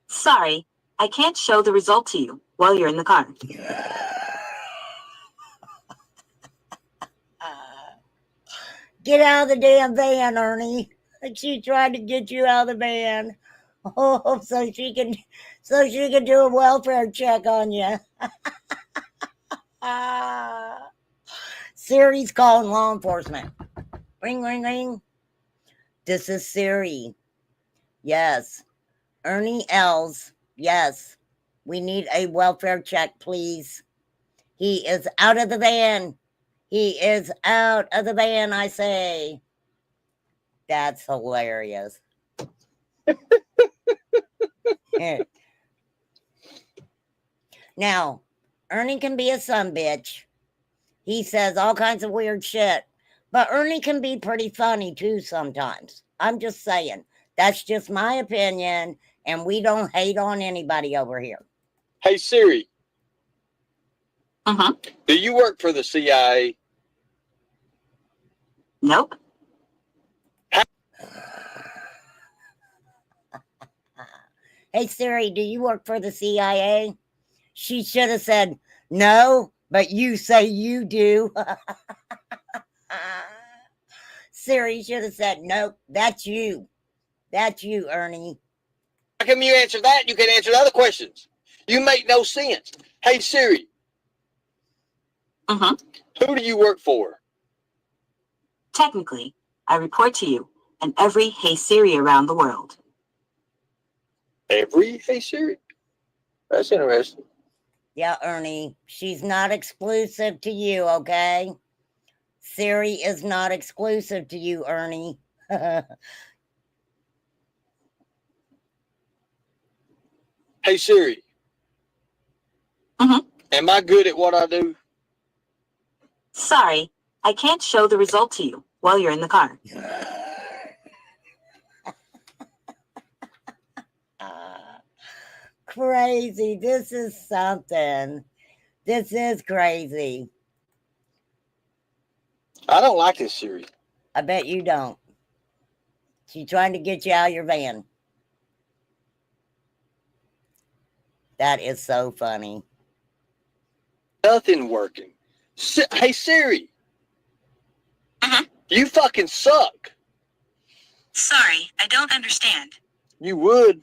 Sorry, I can't show the result to you while you're in the car. Get out of the damn van, Ernie. She tried to get you out of the van. Oh, so she can do a welfare check on you. Siri's calling law enforcement. Ring, ring, ring. This is Siri. Yes. Ernie Els. Yes. We need a welfare check, please. He is out of the van. He is out of the van, I say. That's hilarious. Now, Ernie can be a sumbitch. He says all kinds of weird shit. But Ernie can be pretty funny too sometimes. I'm just saying. That's just my opinion, and we don't hate on anybody over here. Hey, Siri. Do you work for the CIA? Nope. Hey, Siri, do you work for the CIA? She should have said, no, but you say you do. Siri should have said, nope, that's you. That's you, Ernie. How come you answer that? You can answer the other questions. You make no sense. Hey, Siri, Mm-hmm. who do you work for? Technically, I report to you and every Hey Siri around the world. Every Hey Siri? That's interesting. Yeah, Ernie, she's not exclusive to you, okay? Siri is not exclusive to you, Ernie. Hey, Siri. Mm-hmm. Am I good at what I do? Sorry, I can't show the result to you while you're in the car. Crazy. This is something. This is crazy. I don't like this Siri. I bet you don't. She's trying to get you out of your van. That is so funny. Nothing working. Hey, Siri. Mhm. You fucking suck. Sorry, I don't understand. You would.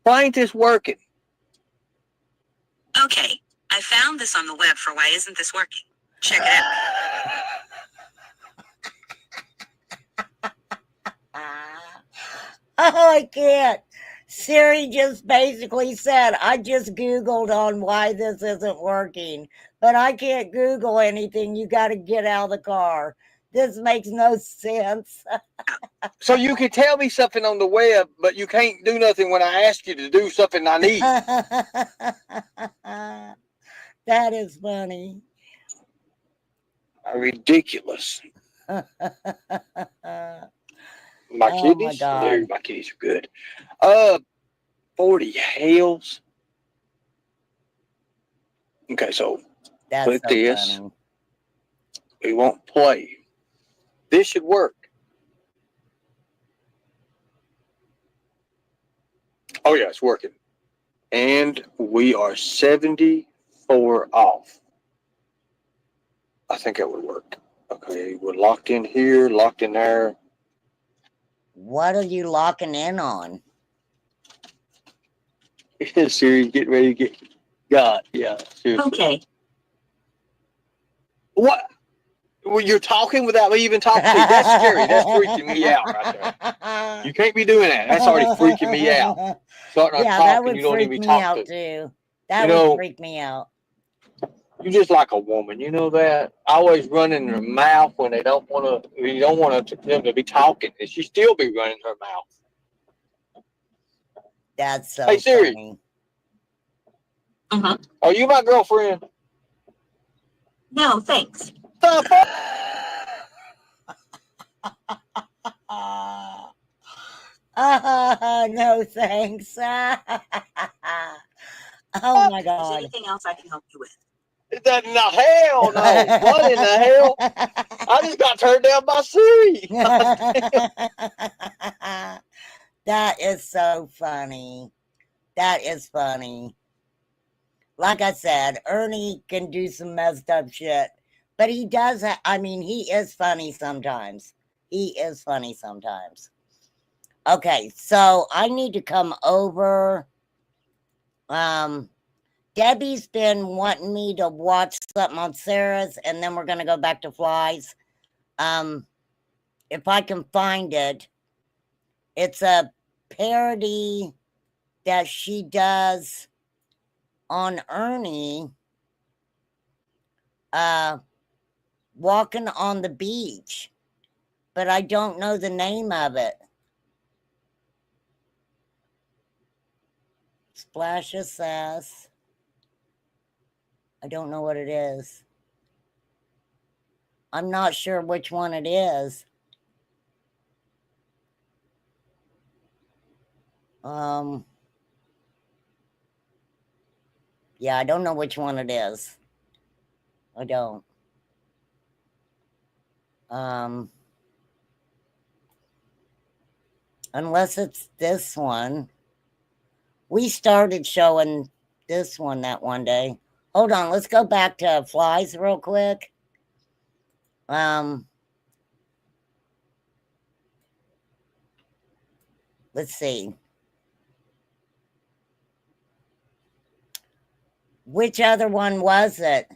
Why ain't this working? Okay, I found this on the web for why isn't this working. Check it out. Oh, I can't. Siri just basically said, I just Googled on why this isn't working, but I can't Google anything. You got to get out of the car. This makes no sense. So you can tell me something on the web, but you can't do nothing when I ask you to do something I need. That is funny. Ridiculous. My Oh, kidneys? my God. No, my kidneys are good. 40 hails. Okay, so That's click so this. funny. We won't play. This should work. Oh, yeah, it's working. And we are 74 off. I think that would work. Okay, we're locked in here, locked in there. What are you locking in on? Siri, get ready to get God. Yeah, seriously. Okay. What? Well, you're talking without me even talking to you. That's scary. That's freaking me out right there. You can't be doing that. That's already freaking me out. Starting to Yeah, talk that and would you don't even freak be me talking out to me. too. That You would know, freak me out. you're just like a woman. You know that? Always running their mouth when they don't want to. You don't want them to be talking, and she still be running her mouth. That's so Hey Siri, funny. Mm-hmm. are you my girlfriend? No, thanks. The fuck? No thanks. Oh my Is there God. anything else I can help you with? No, hell no. What in the hell? I just got turned down by Siri. That is so funny. That is funny. Like I said, Ernie can do some messed up shit, but he does. I mean, he is funny sometimes. He is funny sometimes. Okay, so I need to come over. Debbie's been wanting me to watch something on Sarah's, and then we're gonna go back to Flies. If I can find it, it's a parody that she does on Ernie, walking on the beach, but I don't know the name of it. Splash of Sass. I don't know what it is. I'm not sure which one it is. Yeah, I don't know which one it is. I don't. Unless it's this one. We started showing this one that one day. Hold on, let's go back to Flies real quick. let's see. Which other one was it?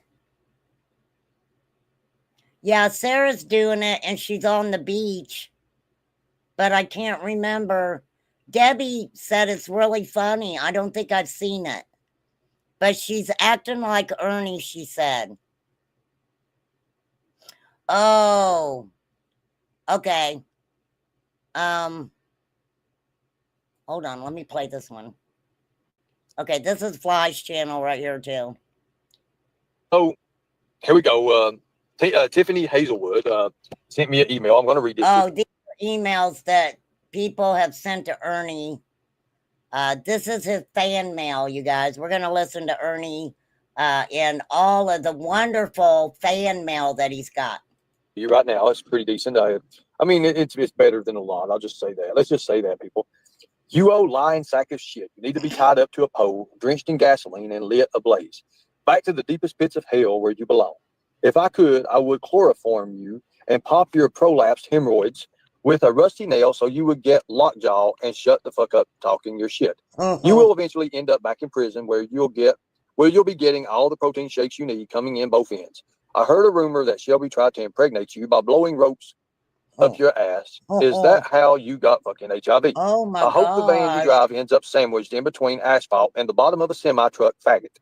Yeah, Sarah's doing it and she's on the beach, but I can't remember. Debbie said it's really funny. I don't think I've seen it, but she's acting like Ernie, she said. Oh, okay. Hold on, let me play this one. Okay, this is Fly's channel right here too. Oh, here we go. Tiffany Hazelwood sent me an email. I'm going to read this. Oh, these are emails that people have sent to Ernie. This is his fan mail, you guys. We're going to listen to Ernie and all of the wonderful fan mail that he's got. You right now, it's pretty decent. I mean, it's better than a lot. I'll just say that. Let's just say that, people. You old lying sack of shit. You need to be tied up to a pole, drenched in gasoline, and lit ablaze. Back to the deepest pits of hell where you belong. If I could, I would chloroform you and pop your prolapsed hemorrhoids with a rusty nail so you would get lockjaw and shut the fuck up talking your shit. You will eventually end up back in prison where you'll be getting all the protein shakes you need coming in both ends. I heard a rumor that Shelby tried to impregnate you by blowing ropes up your ass. Is that how you got fucking HIV? Oh my I hope the van you God. drive ends up sandwiched in between asphalt and the bottom of a semi-truck faggot.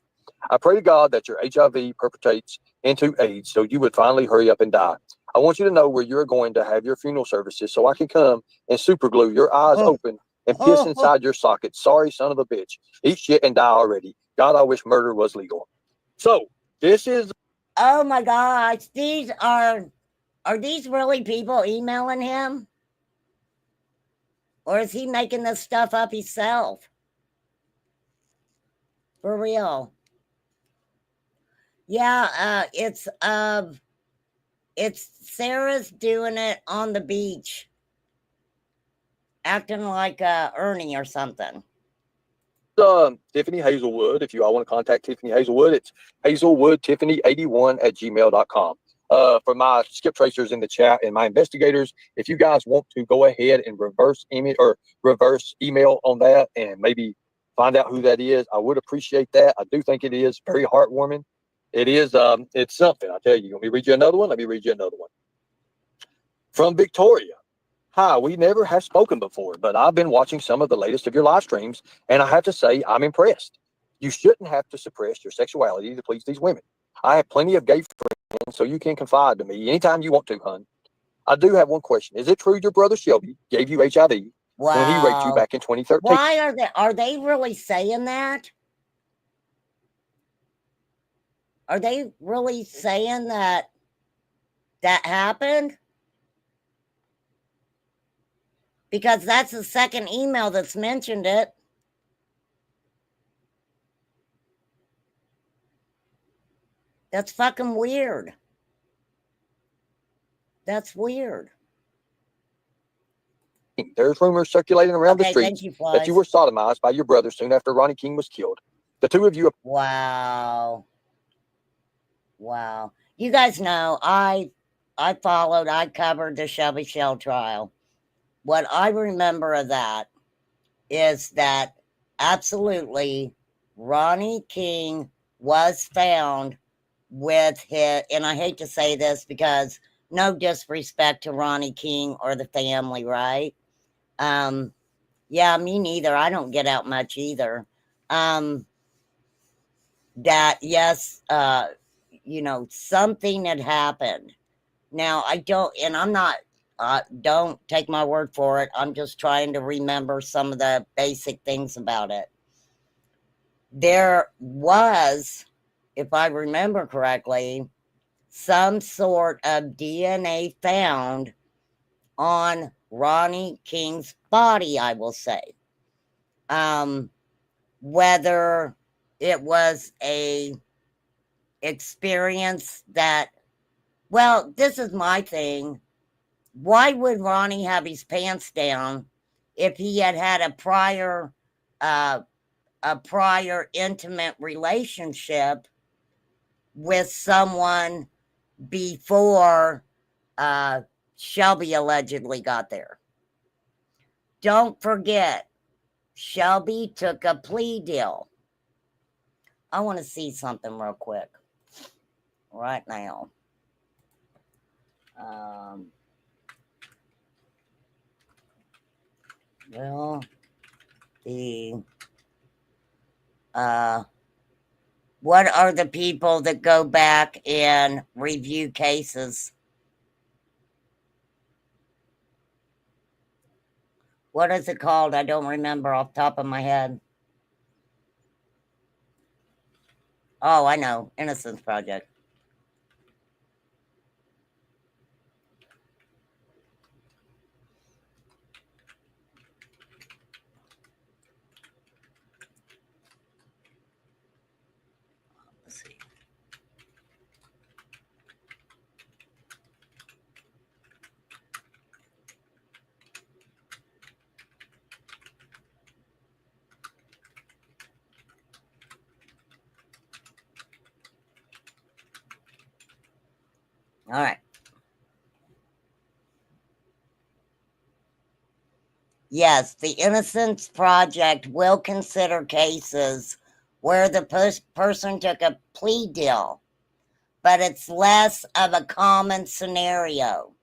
I pray to God that your HIV perpetrates into AIDS so you would finally hurry up and die. I want you to know where you're going to have your funeral services so I can come and super glue your eyes open and piss inside your socket. Sorry, son of a bitch. Eat shit and die already. God, I wish murder was legal. So, this is... Oh my gosh. These are these really people emailing him? Or is he making this stuff up himself? For real. Yeah, it's Sarah's doing it on the beach, acting like Ernie or something. Tiffany Hazelwood. If you all want to contact Tiffany Hazelwood, it's hazelwoodtiffany81@gmail.com. For my skip tracers in the chat and my investigators, if you guys want to go ahead and reverse email on that and maybe find out who that is, I would appreciate that. I do think it is very heartwarming. It is, it's something, I tell you. Let me read you another one. From Victoria. Hi, we never have spoken before, but I've been watching some of the latest of your live streams, and I have to say I'm impressed. You shouldn't have to suppress your sexuality to please these women. I have plenty of gay friends, so you can confide to me anytime you want to, hun. I do have one question. Is it true your brother Shelby gave you HIV when he raped you back in 2013? Why are they really saying that? Are they really saying that happened? Because that's the second email that's mentioned it. That's fucking weird. That's weird. There's rumors circulating around the streets you, that you were sodomized by your brother soon after Ronnie King was killed. The two of you... Wow. You guys know I covered the Shelby Shell trial. What I remember of that is that absolutely Ronnie King was found with his, and I hate to say this because no disrespect to Ronnie King or the family, right? Yeah, me neither. I don't get out much either. That yes, something had happened. Now I don't, and I'm not, don't take my word for it. I'm just trying to remember some of the basic things about it. There was, if I remember correctly, some sort of DNA found on Ronnie King's body, I will say. Whether it was a experience that, well, this is my thing. Why would Ronnie have his pants down if he had had a prior intimate relationship with someone before Shelby allegedly got there? don't forget, Shelby took a plea deal. I want to see something real quick right now. Well, what are the people that go back and review cases? What is it called? I don't remember off the top of my head. Oh, I know. Innocence Project. Let's see. All right. Yes, the Innocence Project will consider cases where the person took a plea deal, but it's less of a common scenario.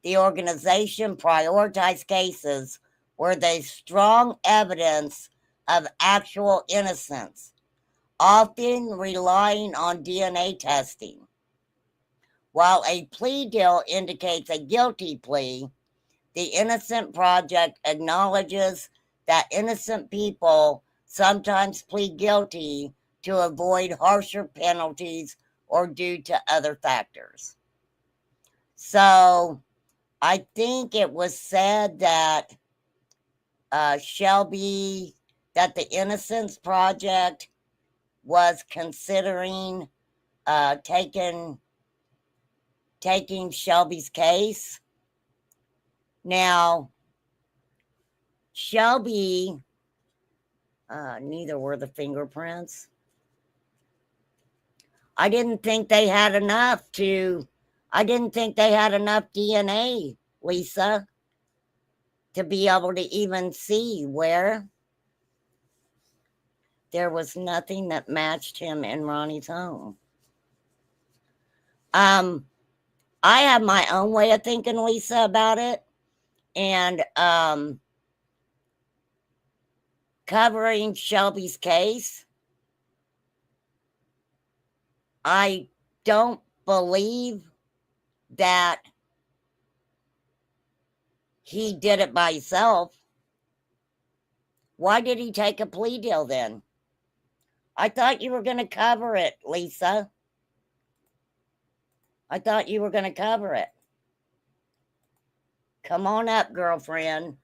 The organization prioritizes cases where there's strong evidence of actual innocence, often relying on DNA testing. While a plea deal indicates a guilty plea, the Innocent Project acknowledges that innocent people sometimes plead guilty to avoid harsher penalties or due to other factors. So I think it was said that Shelby, that the Innocence Project was considering taking Shelby's case. Now, Shelby, neither were the fingerprints. I didn't think they had enough DNA, Lisa, to be able to even see where. There was nothing that matched him in Ronnie's home. I have my own way of thinking, Lisa, about it. And covering Shelby's case, I don't believe that he did it by himself. Why did he take a plea deal then? I thought you were going to cover it, Lisa. I thought you were going to cover it. Come on up, girlfriend.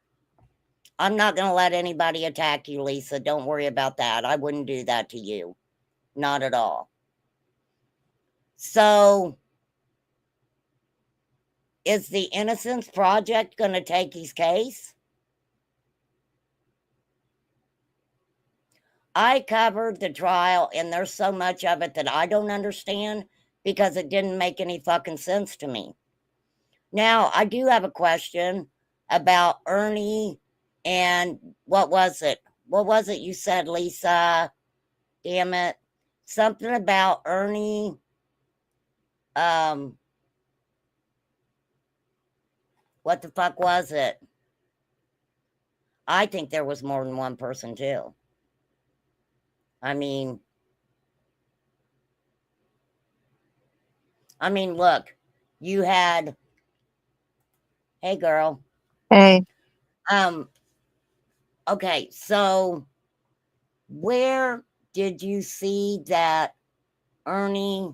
I'm not going to let anybody attack you, Lisa. Don't worry about that. I wouldn't do that to you. Not at all. So, is the Innocence Project going to take his case? I covered the trial, and there's so much of it that I don't understand because it didn't make any fucking sense to me. Now, I do have a question about Ernie and what was it? What was it you said, Lisa? Damn it. Something about Ernie. What the fuck was it? I think there was more than one person, too. I mean, look, you had, hey girl. Hey. Okay, so where did you see that Ernie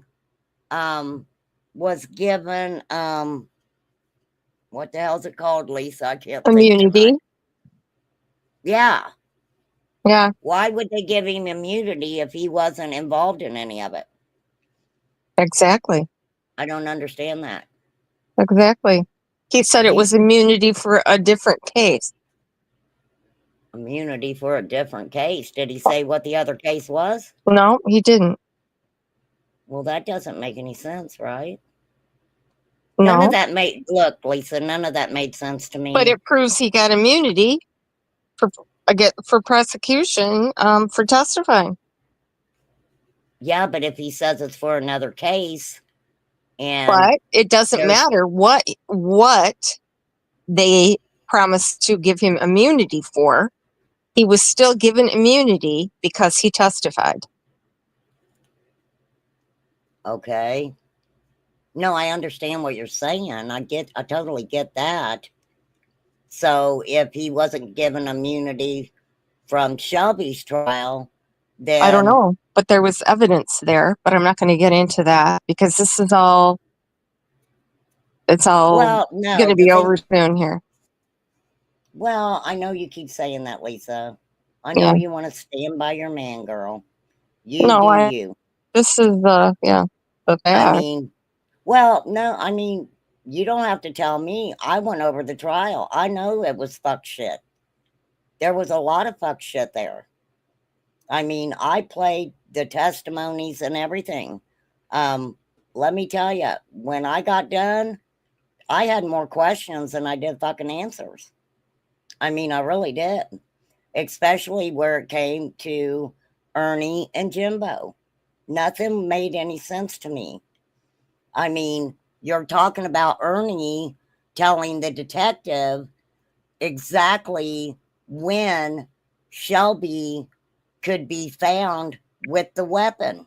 was given what the hell's it called, Lisa? I can't think Immunity. tonight. Yeah. Yeah. Why would they give him immunity if he wasn't involved in any of it? Exactly. I don't understand that. Exactly. He said it was immunity for a different case. Immunity for a different case. Did he say what the other case was? No, he didn't. Well, that doesn't make any sense, right? None of No, that made look, Lisa. None of that made sense to but me. it proves he got immunity for for prosecution for testifying. Yeah, but if he says it's for another case, and But it doesn't there's matter what they promised to give him immunity for. He was still given immunity because he testified. okay. No, I understand what you're saying. I totally get that. So if he wasn't given immunity from Shelby's trial, I don't then know, but there was evidence there, but I'm not going to get into that because it's all well, going no, to the be over thing soon here. well, I know you keep saying that, Lisa. I know Yeah. you want to stand by your man, girl. You do No, you. this is the I fact. mean, well, no, I mean, you don't have to tell me. I went over the trial. I know it was fuck shit. There was a lot of fuck shit there. I mean, I played the testimonies and everything. Um, Let me tell you, when I got done, I had more questions than I did fucking answers. I mean, I really did, especially where it came to Ernie and Jimbo. Nothing made any sense to me. I mean, you're talking about Ernie telling the detective exactly when Shelby could be found with the weapon.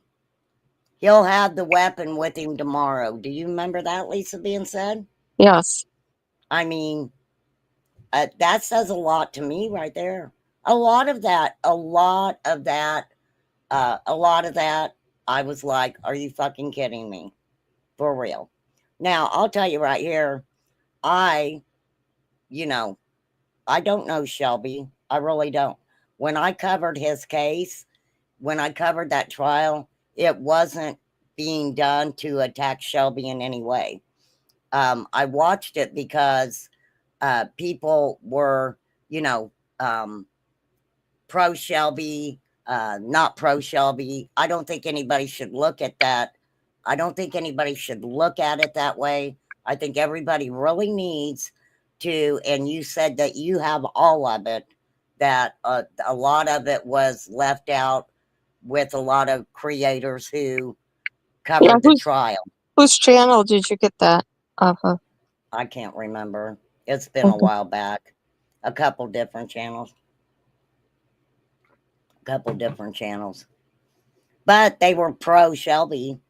He'll have the weapon with him tomorrow. Do you remember that, Lisa, being said? Yes. I mean, that says a lot to me right there. A lot of that, I was like, are you fucking kidding me? For real. Now, I'll tell you right here, I, you know, I don't know Shelby. I really don't. When I covered his case, when I covered that trial, it wasn't being done to attack Shelby in any way. I watched it because people were, you know, um, pro Shelby, not pro Shelby. I don't think anybody should look at that. I don't think anybody should look at it that way. I think everybody really needs to, and you said that you have all of it, that a lot of it was left out with a lot of creators who Yeah. covered the trial. Whose channel did you get that off of? I can't remember. It's been a Okay. while back. A couple different channels. Couple different channels. But they were pro Shelby.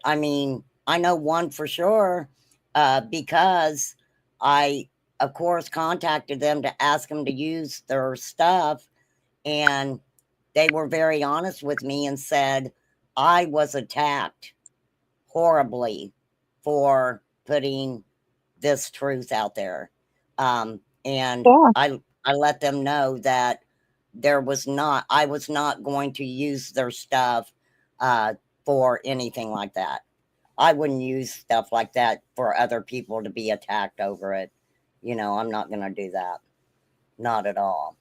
I mean, I know one for sure because I, of course, contacted them to ask them to use their stuff. And they were very honest with me and said, I was attacked horribly for putting this truth out there. And Yeah. I let them know that I was not going to use their stuff for anything like that. I wouldn't use stuff like that for other people to be attacked over it. You know, I'm not going to do that. Not at all.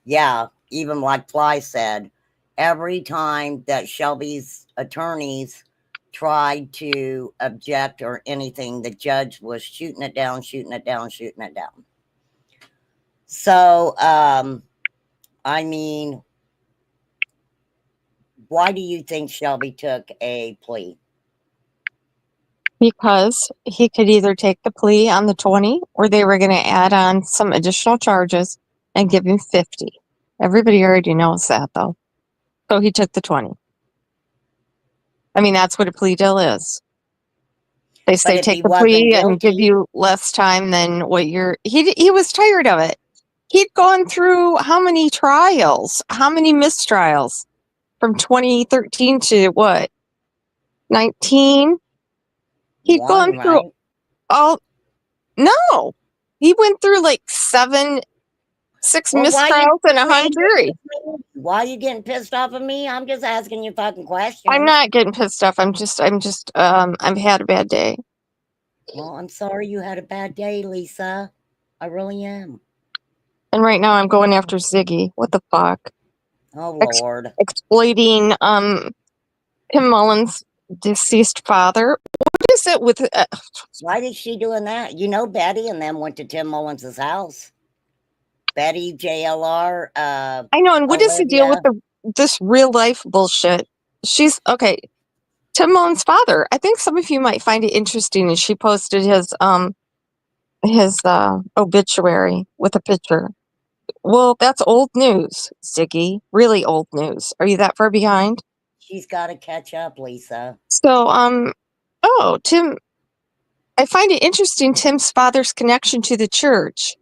Yeah, even like Fly said, every time that Shelby's attorneys tried to object or anything, the judge was shooting it down, shooting it down, shooting it down. So, I mean, why do you think Shelby took a plea? Because he could either take the plea on the 20 or they were going to add on some additional charges and give him 50. Everybody already knows that, though. So he took the 20. I mean, that's what a plea deal is. They But say if take he the wasn't plea and give guilty, you less time than what you're. He was tired of it. He'd gone through how many trials? How many mistrials? From 2013 to what? 19? He'd gone one, through right? all. No, he went through like 6 Well, why you mistrials and a hung angry jury. with me? Why you getting pissed off at me? I'm just asking you fucking I'm questions. not getting pissed off. I've had a bad day. Well, I'm sorry you had a bad day, Lisa. I really am. And right now I'm going after Ziggy. What the fuck? Oh Ex- Lord. Exploiting Tim Mullen's deceased father. What is it with Why is she doing that? You know, Betty and them went to Tim Mullins' house. Betty, JLR, I know. And what is the deal with Olivia. this real life bullshit? She's okay. Tim Mullen's father. I think some of you might find it interesting. And she posted his obituary with a picture. Well, that's old news, Ziggy. Really old news. Are you that far behind? She's got to catch up, Lisa. So, oh, Tim. I find it interesting. Tim's father's connection to the church.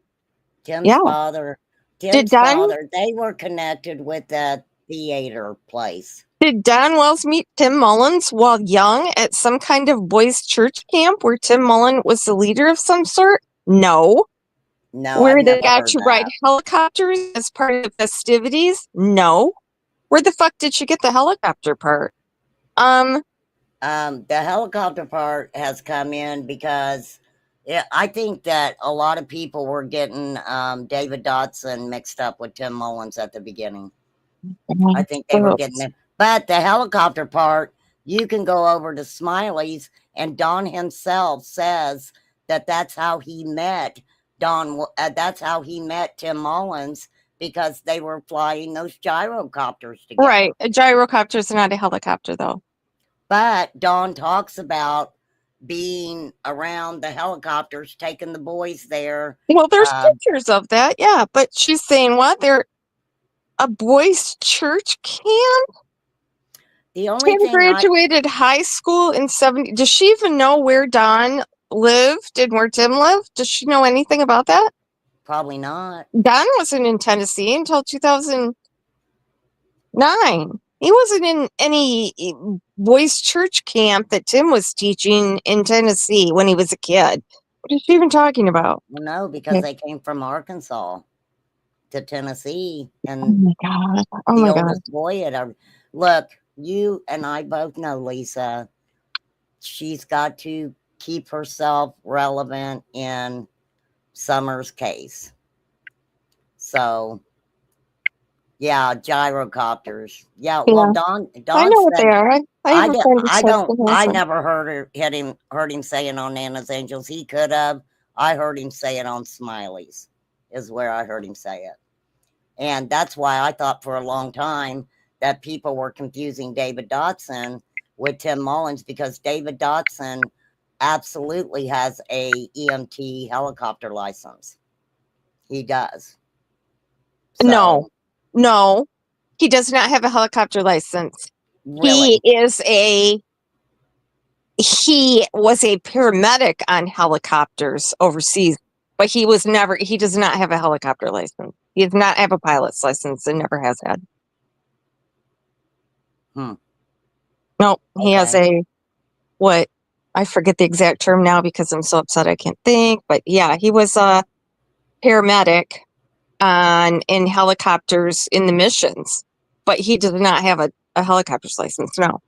Tim's Yeah. father, Did Don they were connected with that theater place. Did Don Wells meet Tim Mullins while young at some kind of boys' church camp where Tim Mullen was the leader of some sort? No. No, Where I've they never got heard to ride that. helicopters as part of the festivities? No. Where the fuck did she get the helicopter part? The helicopter part has come in because I think that a lot of people were getting David Dotson mixed up with Tim Mullins at the beginning. I think they were getting them. But the helicopter part, you can go over to Smiley's, and Don himself says that that's how he met that's how he met Tim Mullins, because they were flying those gyrocopters together. Right. A gyrocopter is not a helicopter, though. But Dawn talks about being around the helicopters, taking the boys there. Well, there's pictures of that, yeah. But she's saying what? They're a boys' church camp? The only Tim thing graduated high school in 70. Does she even know where Don lived and where Tim lived? Does she know anything about that? Probably not. Don wasn't in Tennessee until 2009. He wasn't in any boys' church camp that Tim was teaching in Tennessee when he was a kid. What is she even talking about? Well, no, because they came from Arkansas to Tennessee, and oh my god, the oldest boy had look. You and I both know, Lisa. She's got to keep herself relevant in Summer's case. So, yeah, gyrocopters. Yeah, well, Don I know what said, they are. I never heard him say it on Nana's Angels. He could have. I heard him say it on Smiley's, is where I heard him say it. And that's why I thought for a long time that people were confusing David Dotson with Tim Mullins, because David Dotson absolutely has a EMT helicopter license. He does. So, no, he does not have a helicopter license. Really? He was a paramedic on helicopters overseas, but he does not have a helicopter license. He does not have a pilot's license and never has had. No, he has what? I forget the exact term now because I'm so upset I can't think. But yeah, he was a paramedic in helicopters in the missions, but he does not have a helicopter's license. No.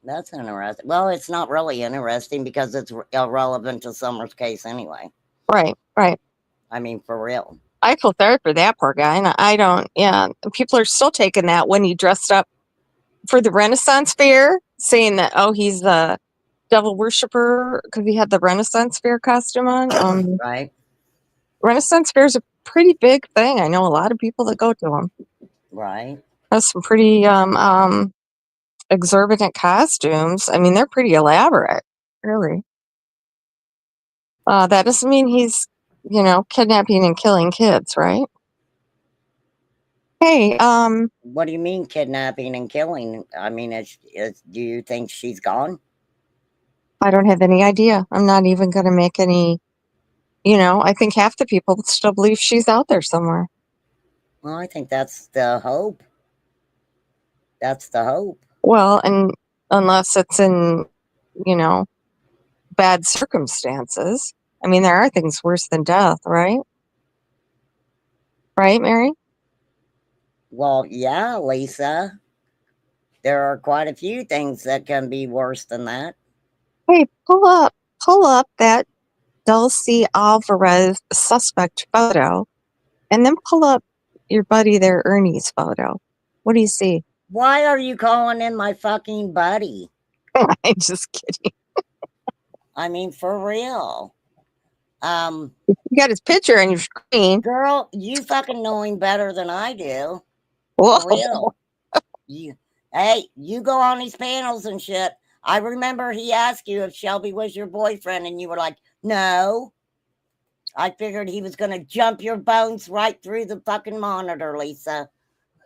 That's interesting. Well, it's not really interesting because it's irrelevant to Summer's case anyway. Right. I mean, for real. I feel sorry for that poor guy, and I don't. Yeah, people are still taking that when he dressed up for the Renaissance Fair, saying that he's the devil worshiper because he had the Renaissance Fair costume on. Right. Renaissance Fair is a pretty big thing. I know a lot of people that go to them. Right. Has some pretty exorbitant costumes. I mean, they're pretty elaborate, really. That doesn't mean he's, kidnapping and killing kids, right? Hey, what do you mean kidnapping and killing? I mean, do you think she's gone? I don't have any idea. I'm not even going to make any, I think half the people still believe she's out there somewhere. Well, I think that's the hope. That's the hope. Well, and unless it's in, bad circumstances. I mean, there are things worse than death, right? Right, Mary? Well, yeah, Lisa. There are quite a few things that can be worse than that. Hey, pull up that Dulcie Alvarez suspect photo, and then pull up your buddy there, Ernie's photo. What do you see? Why are you calling in my fucking buddy? I'm just kidding. I mean, for real. You got his picture on your screen. Girl, you fucking know him better than I do. Whoa. For real. Hey, you go on these panels and shit. I remember he asked you if Shelby was your boyfriend, and you were like, no. I figured he was going to jump your bones right through the fucking monitor, Lisa.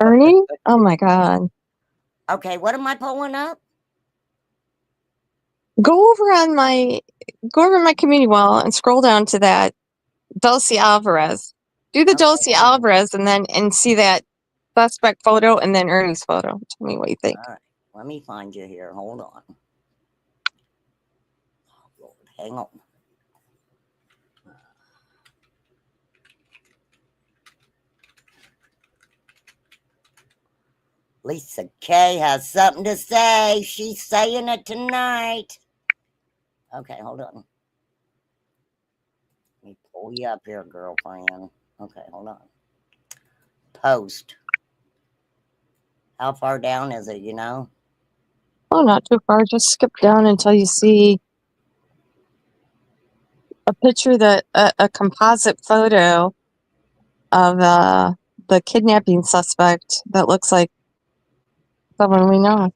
Ernie? Oh my God. Okay, what am I pulling up? Go over my community wall and scroll down to that Dulcie Alvarez. Do the Okay, Dulcie hold on. Alvarez and see that suspect photo and then Ernie's photo. Tell me what you think. All right, let me find you here. Hold on. Oh, Lord, hang on. Lisa K has something to say. She's saying it tonight. Okay, hold on. Let me pull you up here, girlfriend. Okay, hold on. Post. How far down is it, you know? Oh, not too far. Just skip down until you see a picture that a composite photo of the kidnapping suspect that looks like someone we know.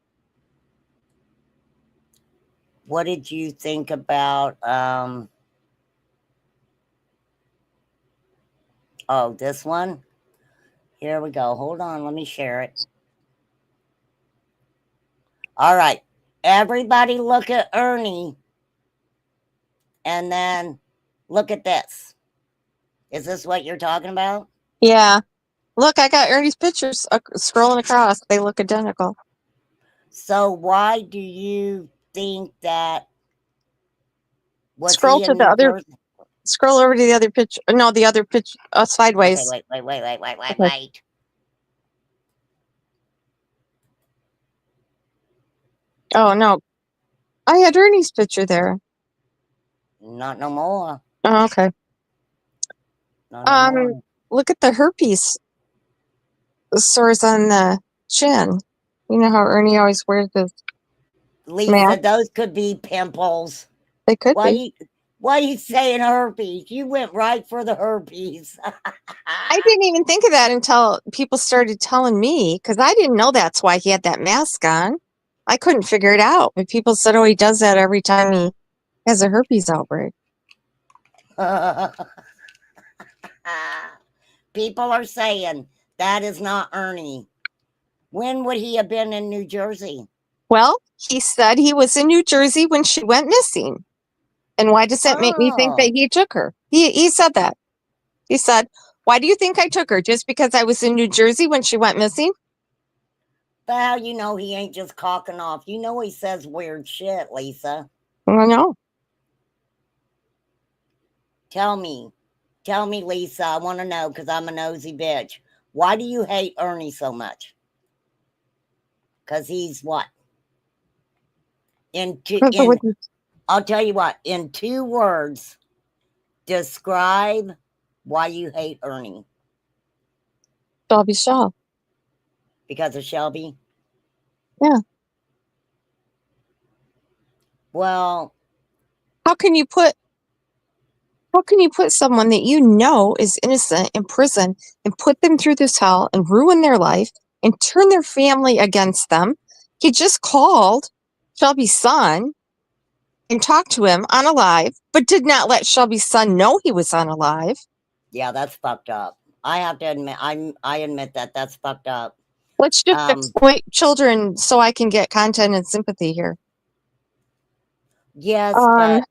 What did you think about oh, this one? Here we go. Hold on, let me share it. All right. Everybody look at Ernie and then look at this. Is this what you're talking about? Yeah. Look, I got Ernie's pictures scrolling across. They look identical. So why do you think that was Scroll he to in the New other. Jersey? Scroll over to the other picture. No, the other picture. Okay, Sideways. wait. Okay. Oh no, I had Ernie's picture there. Not no more. Oh, okay. Not no more. Look at the herpes sores on the chin. You know how Ernie always wears his Lisa, mask? those could be pimples. They could be. Why you saying herpes? You went right for the herpes. I didn't even think of that until people started telling me, because I didn't know that's why he had that mask on. I couldn't figure it out. But people said, oh, he does that every time he has a herpes outbreak. People are saying that is not Ernie. When would he have been in New Jersey? Well, he said he was in New Jersey when she went missing. And why does that make me think that he took her? He said that. He said, why do you think I took her? Just because I was in New Jersey when she went missing? Well, you know he ain't just cocking off. You know he says weird shit, Lisa. I know. Tell me, Lisa. I want to know because I'm a nosy bitch. Why do you hate Ernie so much? Because he's what? I'll tell you what. In 2 words, describe why you hate Ernie. Shelby Shaw. Because of Shelby? Yeah. Well, How can you put someone that you know is innocent in prison and put them through this hell and ruin their life and turn their family against them? He just called Shelby's son and talked to him on a live, but did not let Shelby's son know he was on a live. yeah, that's fucked up. I have to admit, I admit that that's fucked up. Let's just exploit children so I can get content and sympathy here. Yes, but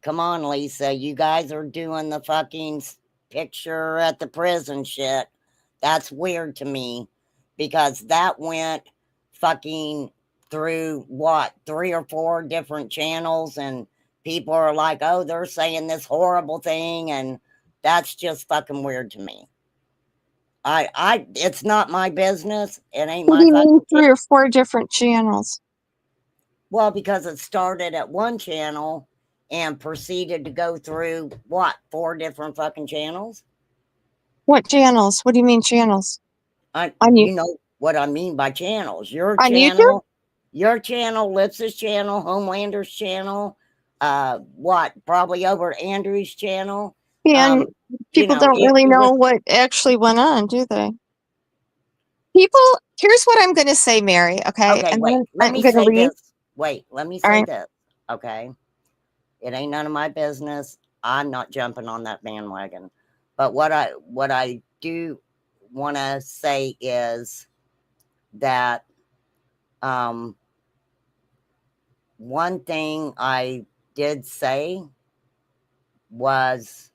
come on, Lisa. You guys are doing the fucking picture at the prison shit. That's weird to me because that went fucking through what, 3 or 4 different channels, and people are like, oh, they're saying this horrible thing, and that's just fucking weird to me. It's not my business. It ain't What my do you mean fucking 3 or 4 different channels? Well, because it started at one channel and proceeded to go through what, 4 different fucking channels? What channels? What do you mean channels? You know what I mean by channels. Your On YouTube? channel, your channel, Lips's channel, Homelander's channel, what, probably over Andrew's channel. And people don't really know what actually went on, do they? People, here's what I'm going to say, Mary. Okay. Okay, and wait, then let I'm me gonna say leave. this. Wait, let me All say right. this. Okay. It ain't none of my business. I'm not jumping on that bandwagon. But what I do want to say is that one thing I did say was,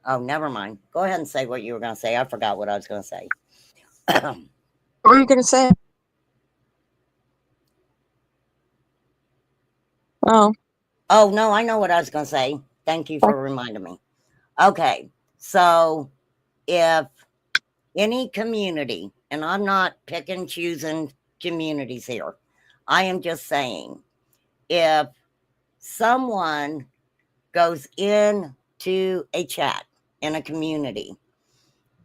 oh, never mind. Go ahead and say what you were going to say. I forgot what I was going to say. What were you going to say? Oh. Oh, no, I know what I was going to say. Thank you for reminding me. Okay, so if any community, and I'm not picking, choosing communities here, I am just saying, if someone goes into a chat in a community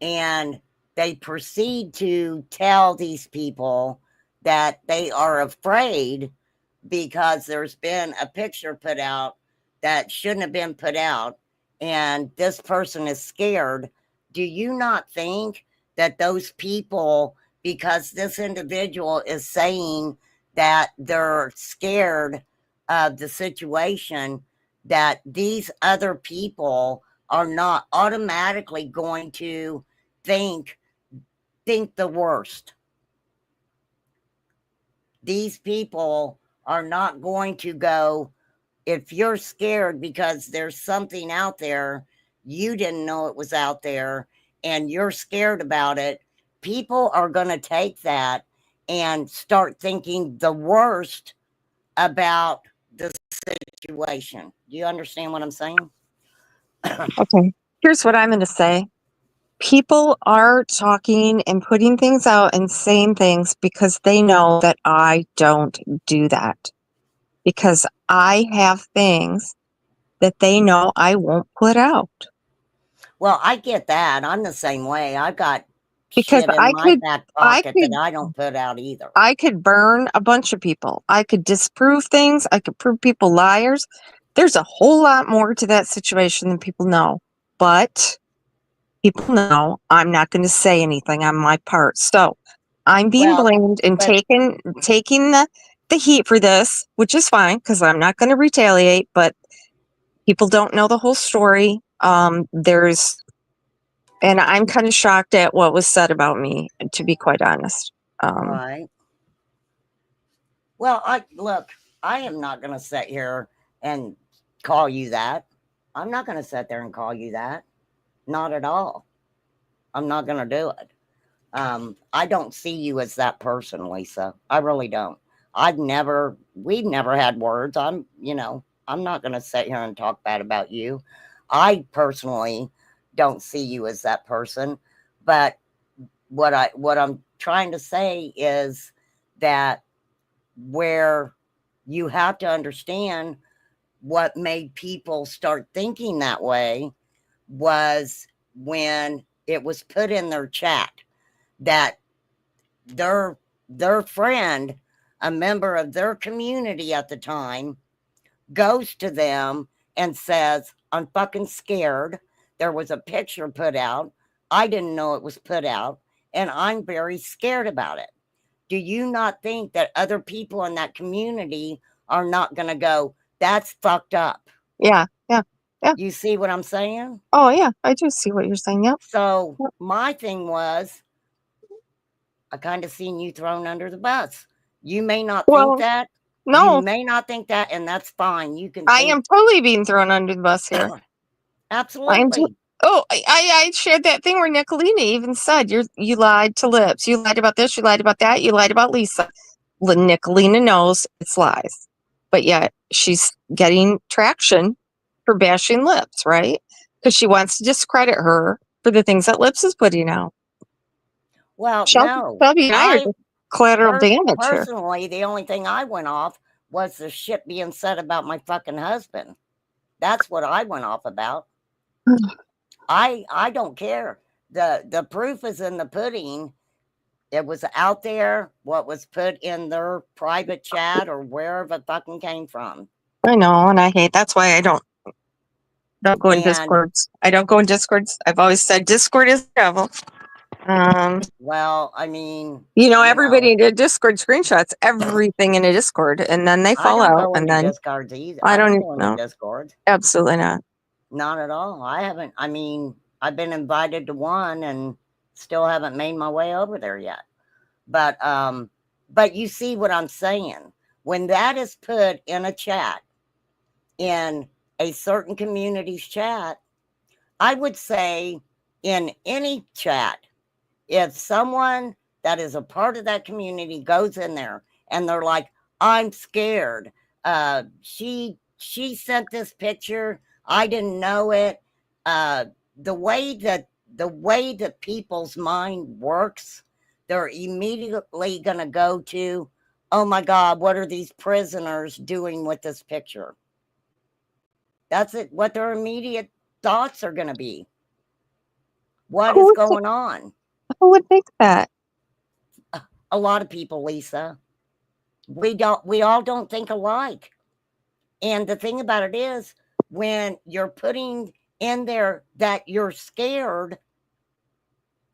and they proceed to tell these people that they are afraid because there's been a picture put out that shouldn't have been put out, and this person is scared, do you not think that those people, because this individual is saying that they're scared of the situation, that these other people are not automatically going to think the worst? These people are not going to go, if you're scared because there's something out there, you didn't know it was out there, and you're scared about it, people are going to take that and start thinking the worst about the situation. Do you understand what I'm saying? Okay. Here's what I'm going to say. People are talking and putting things out and saying things because they know that I don't do that. Because I have things that they know I won't put out. Well, I get that. I'm the same way. I've got Because shit in my back pocket that I don't put out either. I could burn a bunch of people. I could disprove things. I could prove people liars. There's a whole lot more to that situation than people know. But people know I'm not going to say anything on my part. So I'm being blamed and taking the heat for this, which is fine because I'm not going to retaliate. But people don't know the whole story. And I'm kind of shocked at what was said about me, to be quite honest. Right. Well, I am not going to sit here and call you that. I'm not going to sit there and call you that. Not at all. I'm not going to do it. I don't see you as that person, Lisa. I really don't. We've never had words. I'm not going to sit here and talk bad about you. I personally don't see you as that person. But what I'm trying to say is that where you have to understand what made people start thinking that way was when it was put in their chat that their friend, a member of their community at the time, goes to them and says, I'm fucking scared. There was a picture put out. I didn't know it was put out, and I'm very scared about it. Do you not think that other people in that community are not going to go, that's fucked up? Yeah. You see what I'm saying? Oh, yeah, I do see what you're saying. Yep. So my thing was, I kind of seen you thrown under the bus. You may not think that. No. You may not think that, and that's fine. You can I am totally being thrown under the bus here. Absolutely. I shared that thing where Nicolina even said, you lied to Lips. You lied about this. You lied about that. You lied about Lisa. Nicolina knows it's lies. But yet she's getting traction for bashing Lips, right? Because she wants to discredit her for the things that Lips is putting out. Well, Shelby and I are just collateral damage here. Personally, the only thing I went off was the shit being said about my fucking husband. That's what I went off about. I don't care. The proof is in the pudding. It was out there, what was put in their private chat or wherever it fucking came from. I know, and I hate. That's why I don't go in And Discords. I don't go in Discords. I've always said Discord is the devil. well, I mean, Everybody in a Discord screenshots everything in a Discord, and then they I fall don't out, go and into then Discords either. I I don't don't go into know. Discord. Absolutely not. Not at all. I haven't. I mean, I've been invited to one and still haven't made my way over there yet. But you see what I'm saying? When that is put in a chat, in a certain community's chat, I would say in any chat, if someone that is a part of that community goes in there and they're like, I'm scared. She sent this picture. I didn't know it. The way that people's mind works, they're immediately going to go to, oh my God, what are these prisoners doing with this picture? That's it. What their immediate thoughts are going to be. What is going on? Who would think that? A lot of people, Lisa. We all don't think alike. And the thing about it is, when you're putting in there that you're scared,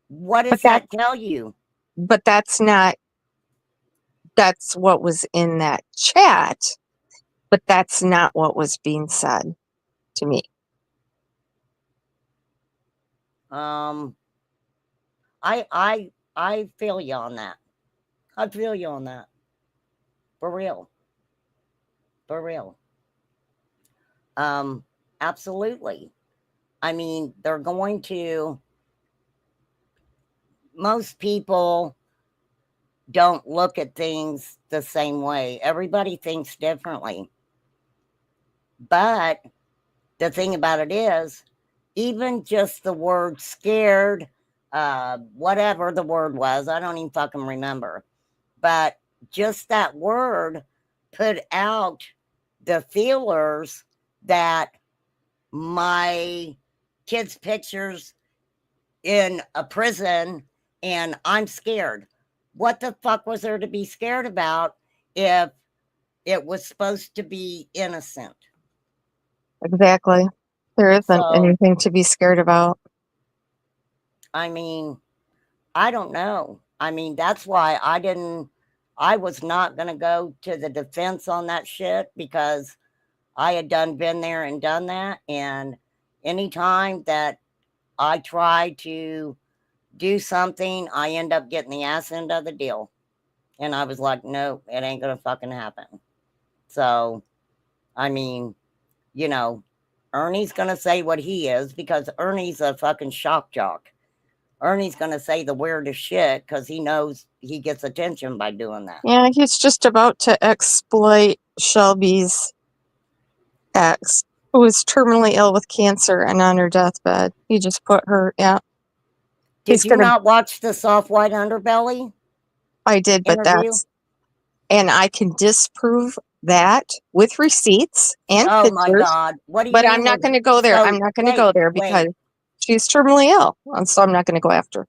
what does that tell you? But that's what was in that chat, but that's not what was being said to me. I feel you on that. I feel you on that. For real. For real. Absolutely. I mean, they're going to, most people don't look at things the same way. Everybody thinks differently. But the thing about it is, even just the word scared, whatever the word was, I don't even fucking remember. But just that word put out the feelers that my kids' pictures in a prison and I'm scared. What the fuck was there to be scared about if it was supposed to be innocent? Exactly. There isn't anything to be scared about. I mean, I don't know. I mean, that's why I was not going to go to the defense on that shit, because I had been there and done that. And anytime that I try to do something, I end up getting the ass end of the deal. And I was like, no, it ain't going to fucking happen. So, I mean, Ernie's going to say what he is, because Ernie's a fucking shock jock. Ernie's going to say the weirdest shit because he knows he gets attention by doing that. Yeah, he's just about to exploit Shelby's ex, who is terminally ill with cancer and on her deathbed. He just put her, yeah. Did you not watch the Soft White Underbelly? I did, but interview? And I can disprove that with receipts and Oh pictures. my God. What do you but mean? I'm not going to go there. I'm not going to go there because she's terminally ill. And so I'm not going to go after her.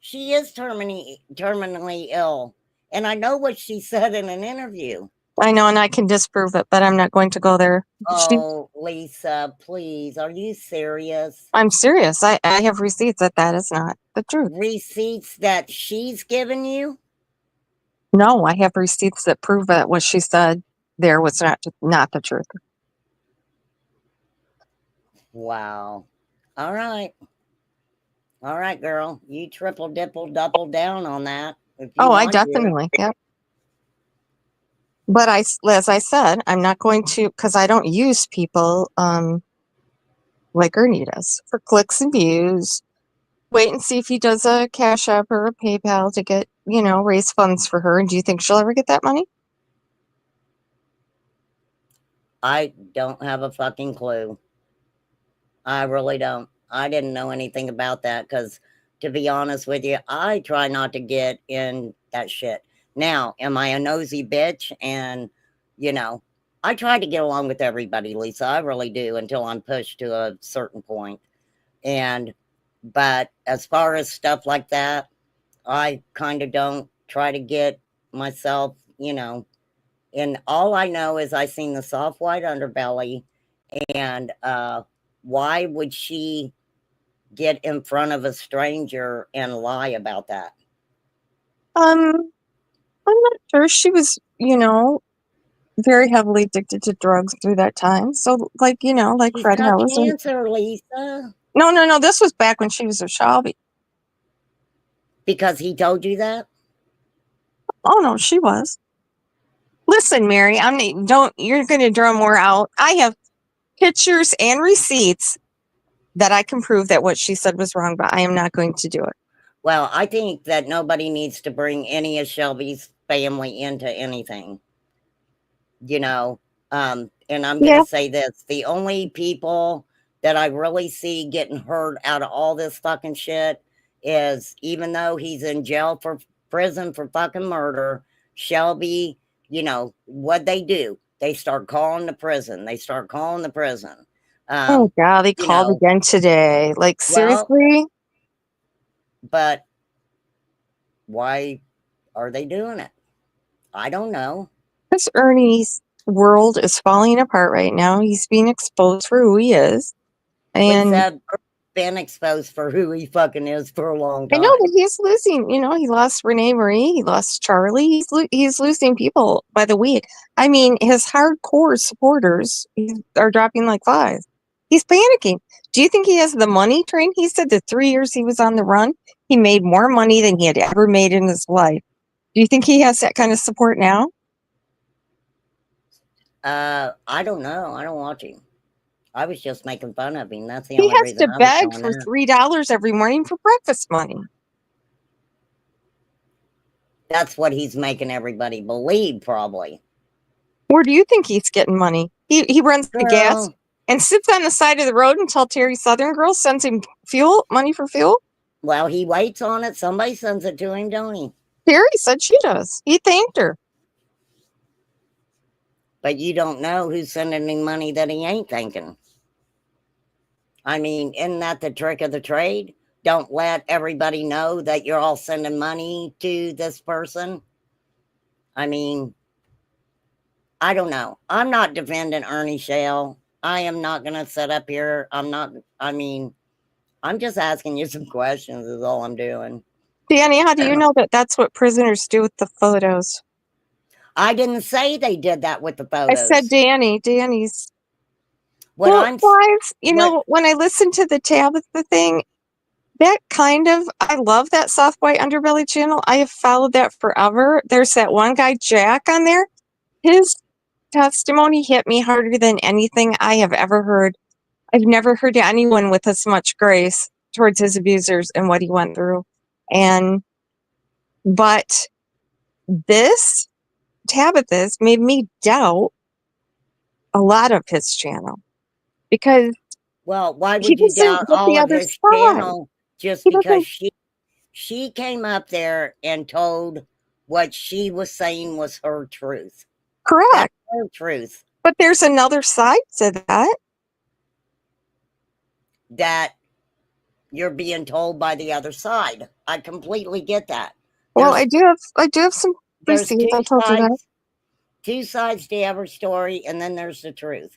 She is terminally ill. And I know what she said in an interview. I know, and I can disprove it, but I'm not going to go there. Oh, Lisa, please. Are you serious? I'm serious. I have receipts that is not the truth. Receipts that she's given you? No, I have receipts that prove that what she said there was not the truth. Wow. All right. All right, girl. You triple, double down on that. I definitely, yeah. But as I said, I'm not going to, because I don't use people like Ernie does for clicks and views. Wait and see if he does a Cash App or a PayPal to get, raise funds for her. And do you think she'll ever get that money? I don't have a fucking clue. I really don't. I didn't know anything about that because, to be honest with you, I try not to get in that shit. Now, am I a nosy bitch? And, I try to get along with everybody, Lisa. I really do, until I'm pushed to a certain point. But as far as stuff like that, I kind of don't try to get myself, and all I know is I seen the soft white underbelly, and why would she get in front of a stranger and lie about that? I'm not sure. She was, very heavily addicted to drugs through that time. So, like, like She's Fred got Harris. cancer, Lisa. No. This was back when she was a Shelby. Because he told you that? Oh no, she was. Listen, Mary, you're going to drum more out. I have pictures and receipts that I can prove that what she said was wrong, but I am not going to do it. Well, I think that nobody needs to bring any of Shelby's family into anything. And I'm going Yeah. to say this, the only people that I really see getting hurt out of all this fucking shit is, even though he's in prison for fucking murder, Shelby, what they do, they start calling the prison. Oh God, they You called know, again today. Like, well, seriously? but why are they doing it? I don't know. Because Ernie's world is falling apart right now. He's being exposed for who he is. And Lisa, been exposed for who he fucking is for a long I time. know, but he's losing. He lost Renee Marie. He lost Charlie. He's losing people by the week. I mean, his hardcore supporters are dropping like flies. He's panicking. Do you think he has the money train? He said the 3 years he was on the run, he made more money than he had ever made in his life. Do you think he has that kind of support now? I don't know. I don't watch him. I was just making fun of him. That's the He only has reason to I was beg doing for that. $3 every morning for breakfast money. That's what he's making everybody believe, probably. Where do you think he's getting money? He runs the gas Girl, and sits on the side of the road until Terry Southern Girl sends him money for fuel. well, he waits on it. Somebody sends it to him, don't he? Terry said she does. He thanked her. But you don't know who's sending him money that he ain't thanking. I mean, isn't that the trick of the trade? Don't let everybody know that you're all sending money to this person. I mean, I don't know. I'm not defending Ernie Shale. I am not going to sit up here. I'm just asking you some questions, is all I'm doing. Danny, how do you know that that's what prisoners do with the photos? I didn't say they did that with the I photos. said Danny's. What Well, I'm guys, when I listened to the Tabitha thing, I love that soft white underbelly channel. I have followed that forever. There's that one guy, Jack, on there. His testimony hit me harder than anything I have ever heard. I've never heard anyone with as much grace towards his abusers and what he went through. But this Tabitha's made me doubt a lot of his channel because well, why he would you doubt doesn't get all the of other his side. channel just He because doesn't. she came up there and told what she was saying was her truth. Correct. That's her truth. But there's another side to That you're being told by the other side. I completely get that. Well, I do have some There's receipts. I told you that. two sides to every story, and then there's the truth.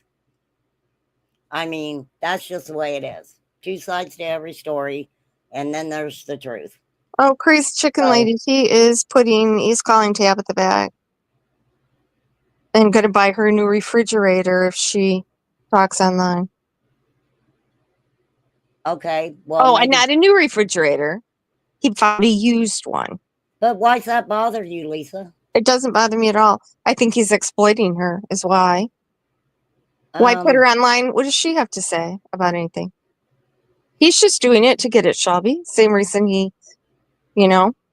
I mean, that's just the way it is. Two sides to every story, and then there's the truth. Oh, Crazy Chicken Lady, he's calling Tabitha back and going to buy her a new refrigerator if she talks online. Okay, well, and not a new refrigerator. He found a used one. But why's that bother you, Lisa? It doesn't bother me at all. I think he's exploiting her, is why. Why put her online? What does she have to say about anything? He's just doing it to get at Shelby. Same reason he,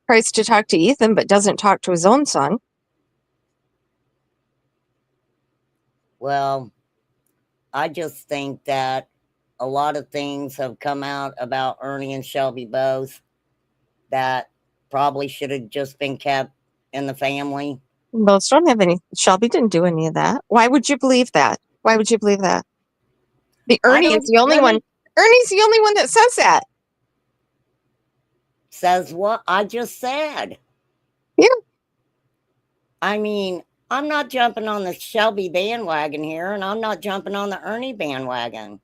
tries to talk to Ethan, but doesn't talk to his own son. Well, I just think that a lot of things have come out about Ernie and Shelby both that probably should have just been kept in the family. Both don't have any. Shelby didn't do any of that. Why would you believe that? Ernie is the only one. Ernie's the only one that says that. says what I just said. Yeah. I mean, I'm not jumping on the Shelby bandwagon here, and I'm not jumping on the Ernie bandwagon.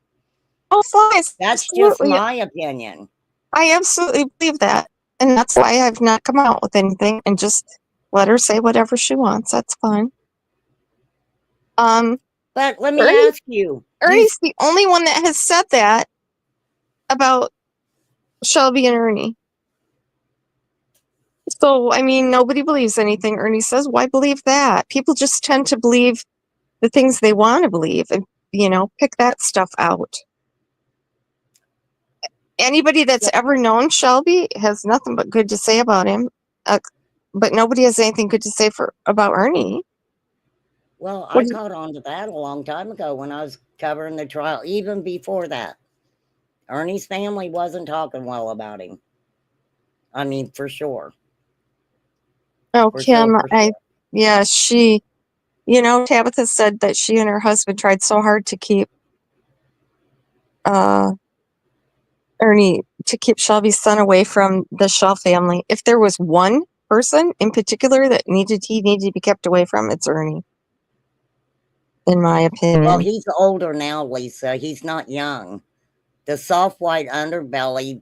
Oh, flies. That's just Absolutely. my opinion. I absolutely believe that. And that's why I've not come out with anything and just let her say whatever she wants. That's fine. But let me Ernie- ask you. Ernie's the only one that has said that about Shelby and Ernie. So, I mean, nobody believes anything Ernie says. Why believe that? People just tend to believe the things they want to believe and, pick that stuff out. Anybody that's ever known Shelby has nothing but good to say about him. But nobody has anything good to say about Ernie. Well, I caught on to that a long time ago when I was covering the trial, even before that. Ernie's family wasn't talking well about him. I mean, for sure. Oh, For Kim, sure, for sure. yeah, she, Tabitha said that she and her husband tried so hard to keep Ernie, to keep Shelby's son away from the Shell family. If there was one person in particular that he needed to be kept away from, it's Ernie. In my opinion. Well, he's older now, Lisa. He's not young. The soft white underbelly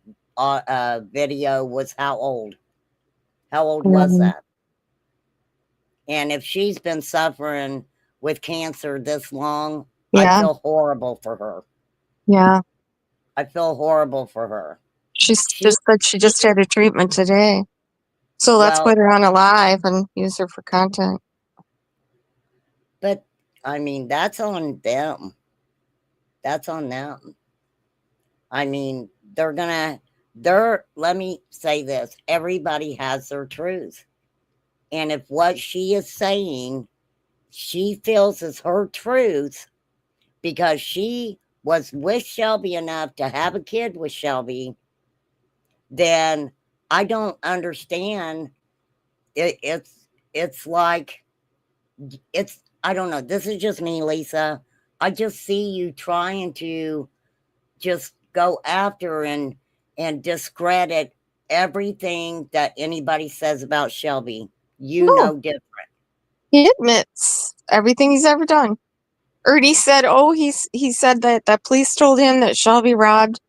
video was how old? How old was that? And if she's been suffering with cancer this long, I feel horrible for her. Yeah. I feel horrible for her. She just said she just had a treatment today. So let's put her on a live and use her for content. But, I mean, that's on them. That's on them. I mean, let me say this. Everybody has their truth. And if what she is saying, she feels is her truth because she was with Shelby enough to have a kid with Shelby, then I don't understand. It's like, I don't know. This is just me, Lisa. I just see you trying to just go after and discredit everything that anybody says about Shelby. Know different. He admits everything he's ever done. Ernie said, he said that the police told him that Shelby robbed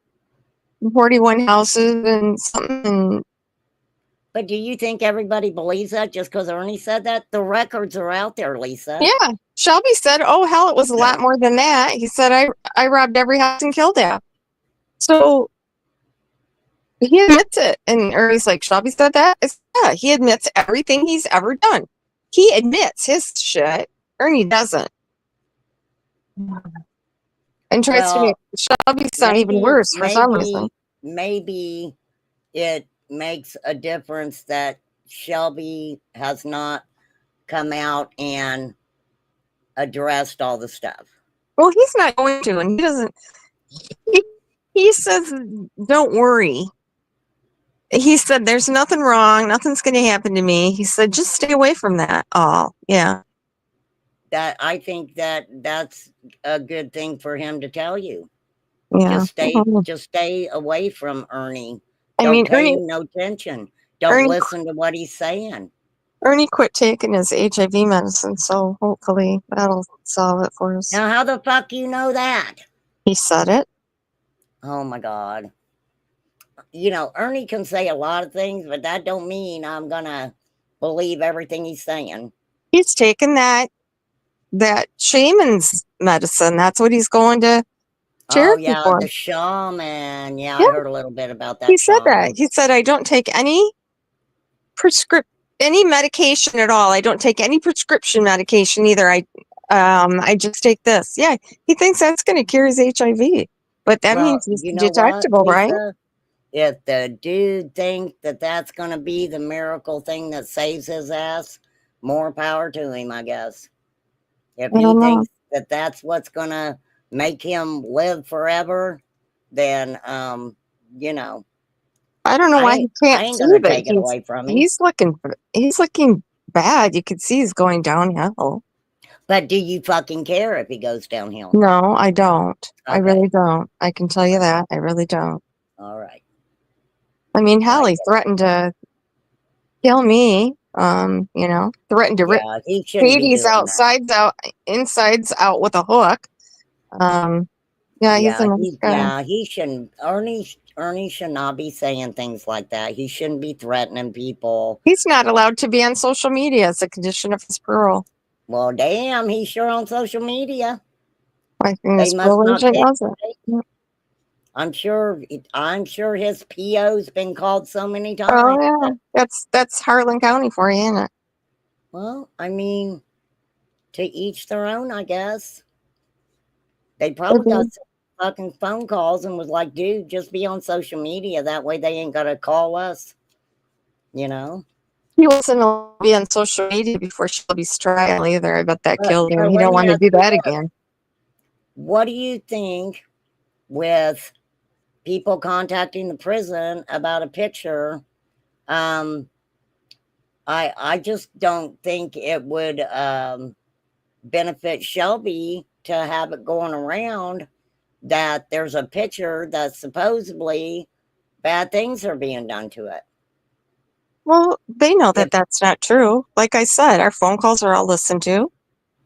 41 houses and something. But do you think everybody believes that just because Ernie said that? The records are out there, Lisa. Yeah. Shelby said, oh, hell, it was a lot more than that. He said, I robbed every house in Kildare. So he admits it. And Ernie's like, Shelby said that? Yeah, he admits everything he's ever done. He admits his shit. Ernie doesn't. And tries to make Shelby sound even worse for some reason. Maybe it makes a difference that Shelby has not come out and addressed all the stuff. Well, he's not going to, and he doesn't. He says, don't worry. He said, there's nothing wrong. Nothing's going to happen to me. He said, just stay away from that. Oh, yeah. That I think that's a good thing for him to tell you. Yeah. Just stay away from Ernie. Don't pay him no attention. Don't listen to what he's saying. Ernie quit taking his HIV medicine, so hopefully that'll solve it for us. Now, how the fuck you know that? He said it. Oh my God. Ernie can say a lot of things, but that don't mean I'm gonna believe everything he's saying. He's taken that shaman's medicine. That's what he's going to Cherokee for. The shaman. Yeah, I heard a little bit about that. He said that. He said, I don't take any medication at all. I don't take any prescription medication either. I just take this. Yeah, he thinks that's going to cure his HIV, but that means he's detectable, right? If the dude thinks that that's going to be the miracle thing that saves his ass, more power to him, I guess. If he thinks that that's what's going to make him live forever, then, I don't know why he can't see it. Take it away from him. He's looking bad. You could see he's going downhill. But do you fucking care if he goes downhill? No, I don't. Okay. I really don't. I can tell you that. I really don't. All right. I mean, hell, I he threatened to kill me. Threatened to rip Yeah, he shouldn't be Katie's doing that. insides out with a hook. Yeah, he's a nice guy. He shouldn't. Ernie should not be saying things like that. He shouldn't be threatening people. He's not allowed to be on social media as a condition of his parole. Well, damn, he's sure on social media. I think They his must parole not agent take. knows it. Yeah. I'm sure his PO's been called so many Oh times. yeah, that's Harlan County for you, isn't it? Well, I mean, to each their own, I guess. They probably got some fucking phone calls and was like, dude, just be on social media. That way they ain't gotta call us. You know? He wasn't allowed to be on social media before Shelby's trial either. I bet that killed him. So He let don't me want to ask do you that this. again. What do you think with people contacting the prison about a picture? I just don't think it would benefit Shelby to have it going around that there's a picture that supposedly bad things are being done to it. Well, they know that If that's not true. Like I said, our phone calls are all listened to.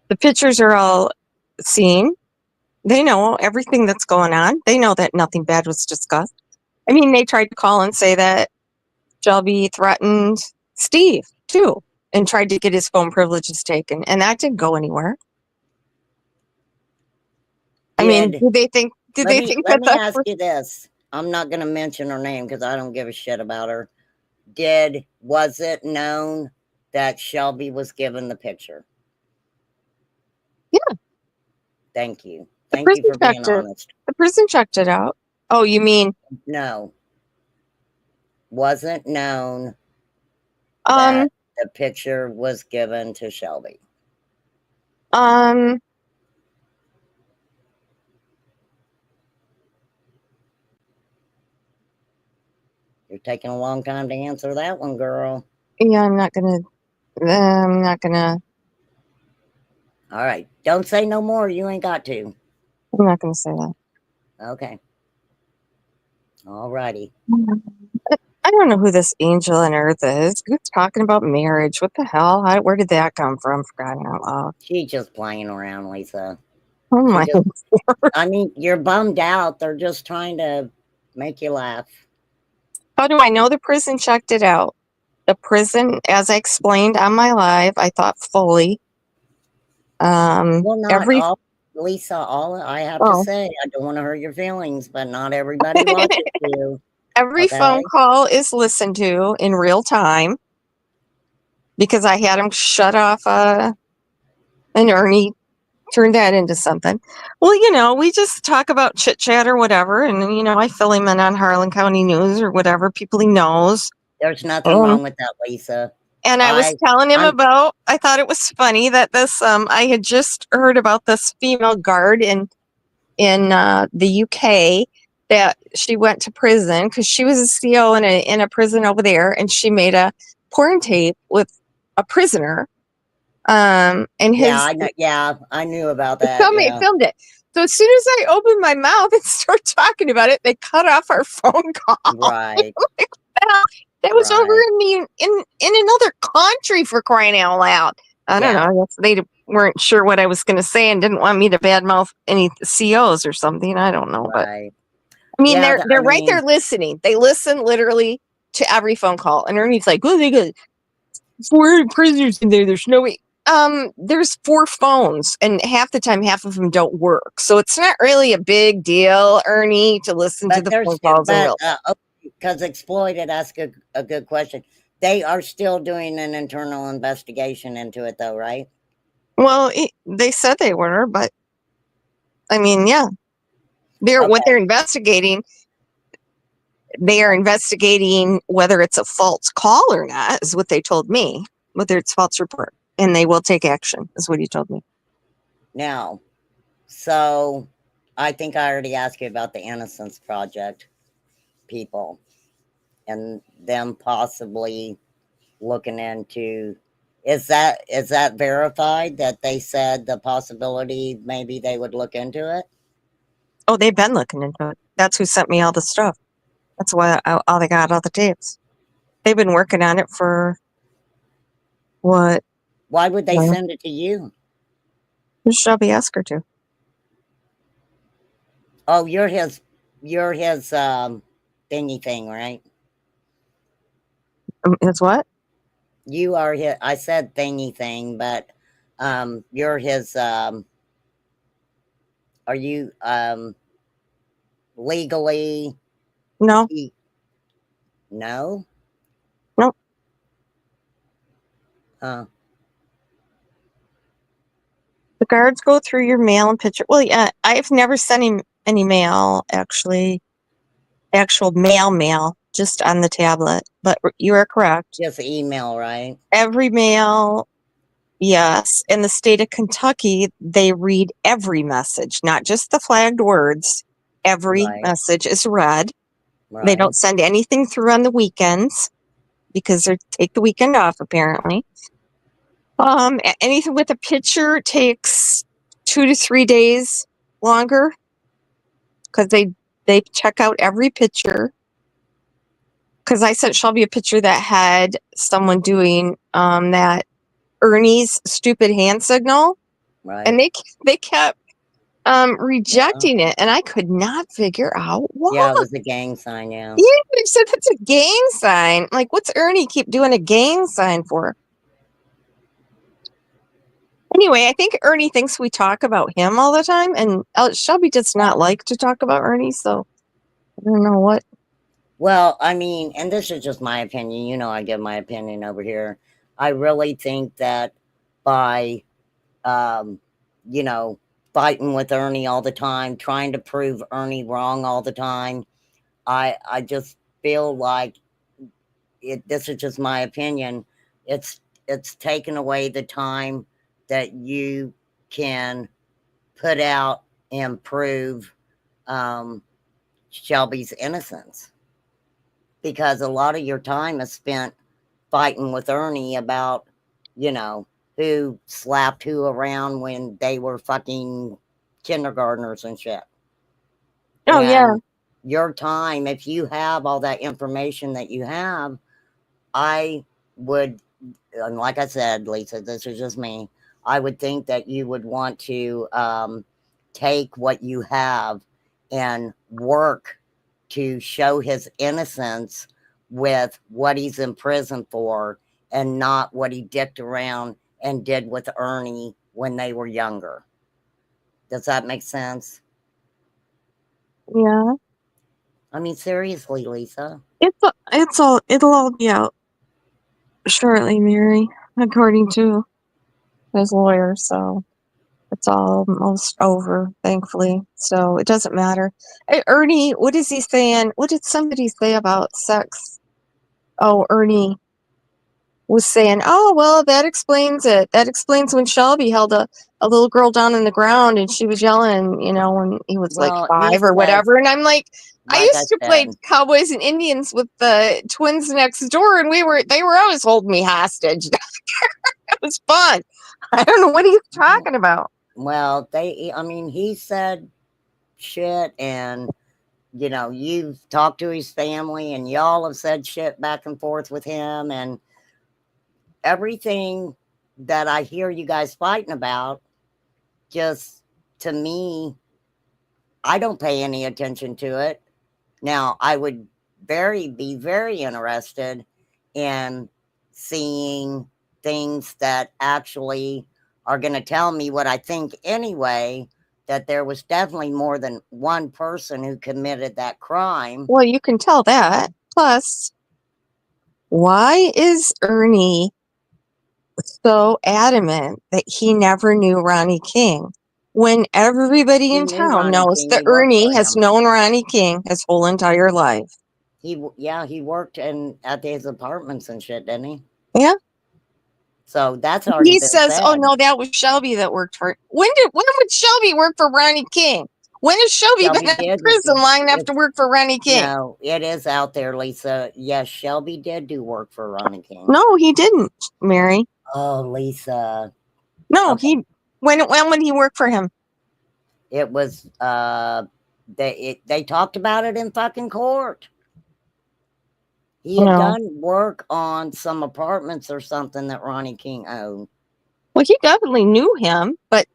The pictures are all seen. They know everything that's going on. They know that nothing bad was discussed. I mean, they tried to call and say that Shelby threatened Steve too and tried to get his phone privileges taken, and that didn't go anywhere. I mean, did do they think let me that that's ask you this. I'm not going to mention her name because I don't give a shit about her. Was it known that Shelby was given the picture? Yeah, Thank you. the Thank you prison for being checked it. honest. The prison checked it out. Oh, you mean No, wasn't known um that the picture was given to Shelby. um You're taking a long time to answer that one, girl. yeah, I'm not gonna All right. Don't say no more. You ain't got to. say that. Okay. All righty. I don't know who this angel on earth is. Who's talking about marriage? What the hell? Where did that come from? For crying out loud! She's just playing around, Lisa. Oh She my! just, I mean, you're bummed out. They're just trying to make you laugh. How do I know the prison checked it out? The prison, as I explained on my live, I thought fully. Well, not Every all, Lisa, all I have to oh, say, I don't want to hurt your feelings, but not everybody watches you. every phone Okay. call is listened to in real time because I had him shut off. And Ernie turned that into something. Well, we just talk about chit chat or whatever, and I fill him in on Harlan County News or whatever people he knows. There's nothing wrong with that, Lisa. And I was telling him I'm I thought it was funny that this I had just heard about this female guard in the UK that she went to prison because she was a CO in a prison over there, and she made a porn tape with a prisoner. And his I know. Yeah, I knew about that. somebody Yeah. filmed it. So as soon as I opened my mouth and start talking about it, they cut off our phone call. Right. Like, that was over Right. in another country, for crying out loud. I don't know. I guess they weren't sure what I was going to say and didn't want me to badmouth any COs or something. I don't know, but Right. I mean, Yeah, they're right there listening. They listen literally to every phone call. And Ernie's like, "Well, they got 4 prisoners in there. There's no way." There's 4 phones, and half the time, half of them don't work. So it's not really a big deal, Ernie, to listen to the phone calls in real. Because Exploited asked a good question. They are still doing an internal investigation into it, though, right? Well, they said they were, but I mean, yeah, what they're investigating. They are investigating whether it's a false call or not, is what they told me. Whether it's false report, and they will take action, is what he told me. Now, so I think I already asked you about the Innocence Project people and them possibly looking into. Is that verified that they said the possibility maybe they would look into it? Oh, they've been looking into it. That's who sent me all the stuff. That's why all they got all the tapes. They've been working on it for what? Why would they Well, send it to you? Shelby asked her to. Oh, you're his thingy thing, right? It's what? You are his, I said thingy thing, but you're his are you legally No, no? nope. Uh, The guards go through your mail and picture. Well, yeah, I've never sent him any mail, actually. Actual mail, just on the tablet. But you are correct. just email, right? Every mail, yes. In the state of Kentucky, they read every message, not just the flagged words. Every Right. message is read. Right. They don't send anything through on the weekends because they take the weekend off, apparently. Anything with a picture takes 2 to 3 days longer because they check out every picture. Because I sent Shelby a picture that had someone doing that Ernie's stupid hand signal, Right. and they kept rejecting it, and I could not figure out why. Yeah, it was a gang sign, yeah. Yeah, they said that's a gang sign. Like, what's Ernie keep doing a gang sign for? Anyway, I think Ernie thinks we talk about him all the time, and Shelby does not like to talk about Ernie, so I don't know what. Well, I mean, and this is just my opinion. You know, I give my opinion over here. I really think that by, you know, fighting with Ernie all the time, trying to prove Ernie wrong all the time, I just feel like this is just my opinion. It's taken away the time that you can put out and prove Shelby's innocence, because a lot of your time is spent fighting with Ernie about, you know, who slapped who around when they were fucking kindergartners and shit. Oh, yeah. Your time, if you have all that information that you have, I would, and like I said, Lisa, this is just me. I would think that you would want to take what you have and work to show his innocence with what he's in prison for, and not what he dicked around and did with Ernie when they were younger. Does that make sense? Yeah. I mean, seriously, Lisa. It'll all be out shortly, Mary, according to his lawyer, so it's almost over, thankfully. So it doesn't matter. Hey, Ernie, what is he saying? What did somebody say about sex? Oh, Ernie was saying, oh, well, that explains it. That explains when Shelby held a little girl down on the ground and she was yelling, you know, when he was like Well, 5 or whatever. And I'm like, I like I used to play said, Cowboys and Indians with the twins next door, and they were always holding me hostage. It was fun. I don't know what he's talking about. well, I mean, he said shit, and you know, you've talked to his family and y'all have said shit back and forth with him, and everything that I hear you guys fighting about, just, to me, I don't pay any attention to it. Now, I would be very interested in seeing things that actually are going to tell me what I think anyway, that there was definitely more than one person who committed that crime. Well, you can tell that. Plus, why is Ernie so adamant that he never knew Ronnie King when everybody He in knew town Ronnie knows King. that He worked Ernie for has him. known Ronnie King his whole entire life? He worked at his apartments and shit, didn't he? Yeah. So that's already He been says, said. "Oh no, that was Shelby that worked for." When would Shelby work for Ronnie King? When has Shelby been in prison long enough to work for Ronnie King? No, it is out there, Lisa. Yes, Shelby did do work for Ronnie King. No, he didn't, Mary. Oh, Lisa. No, Okay. When would he work for him? It was they talked about it in fucking court. He had No. done work on some apartments or something that Ronnie King owned. Well, he definitely knew him, but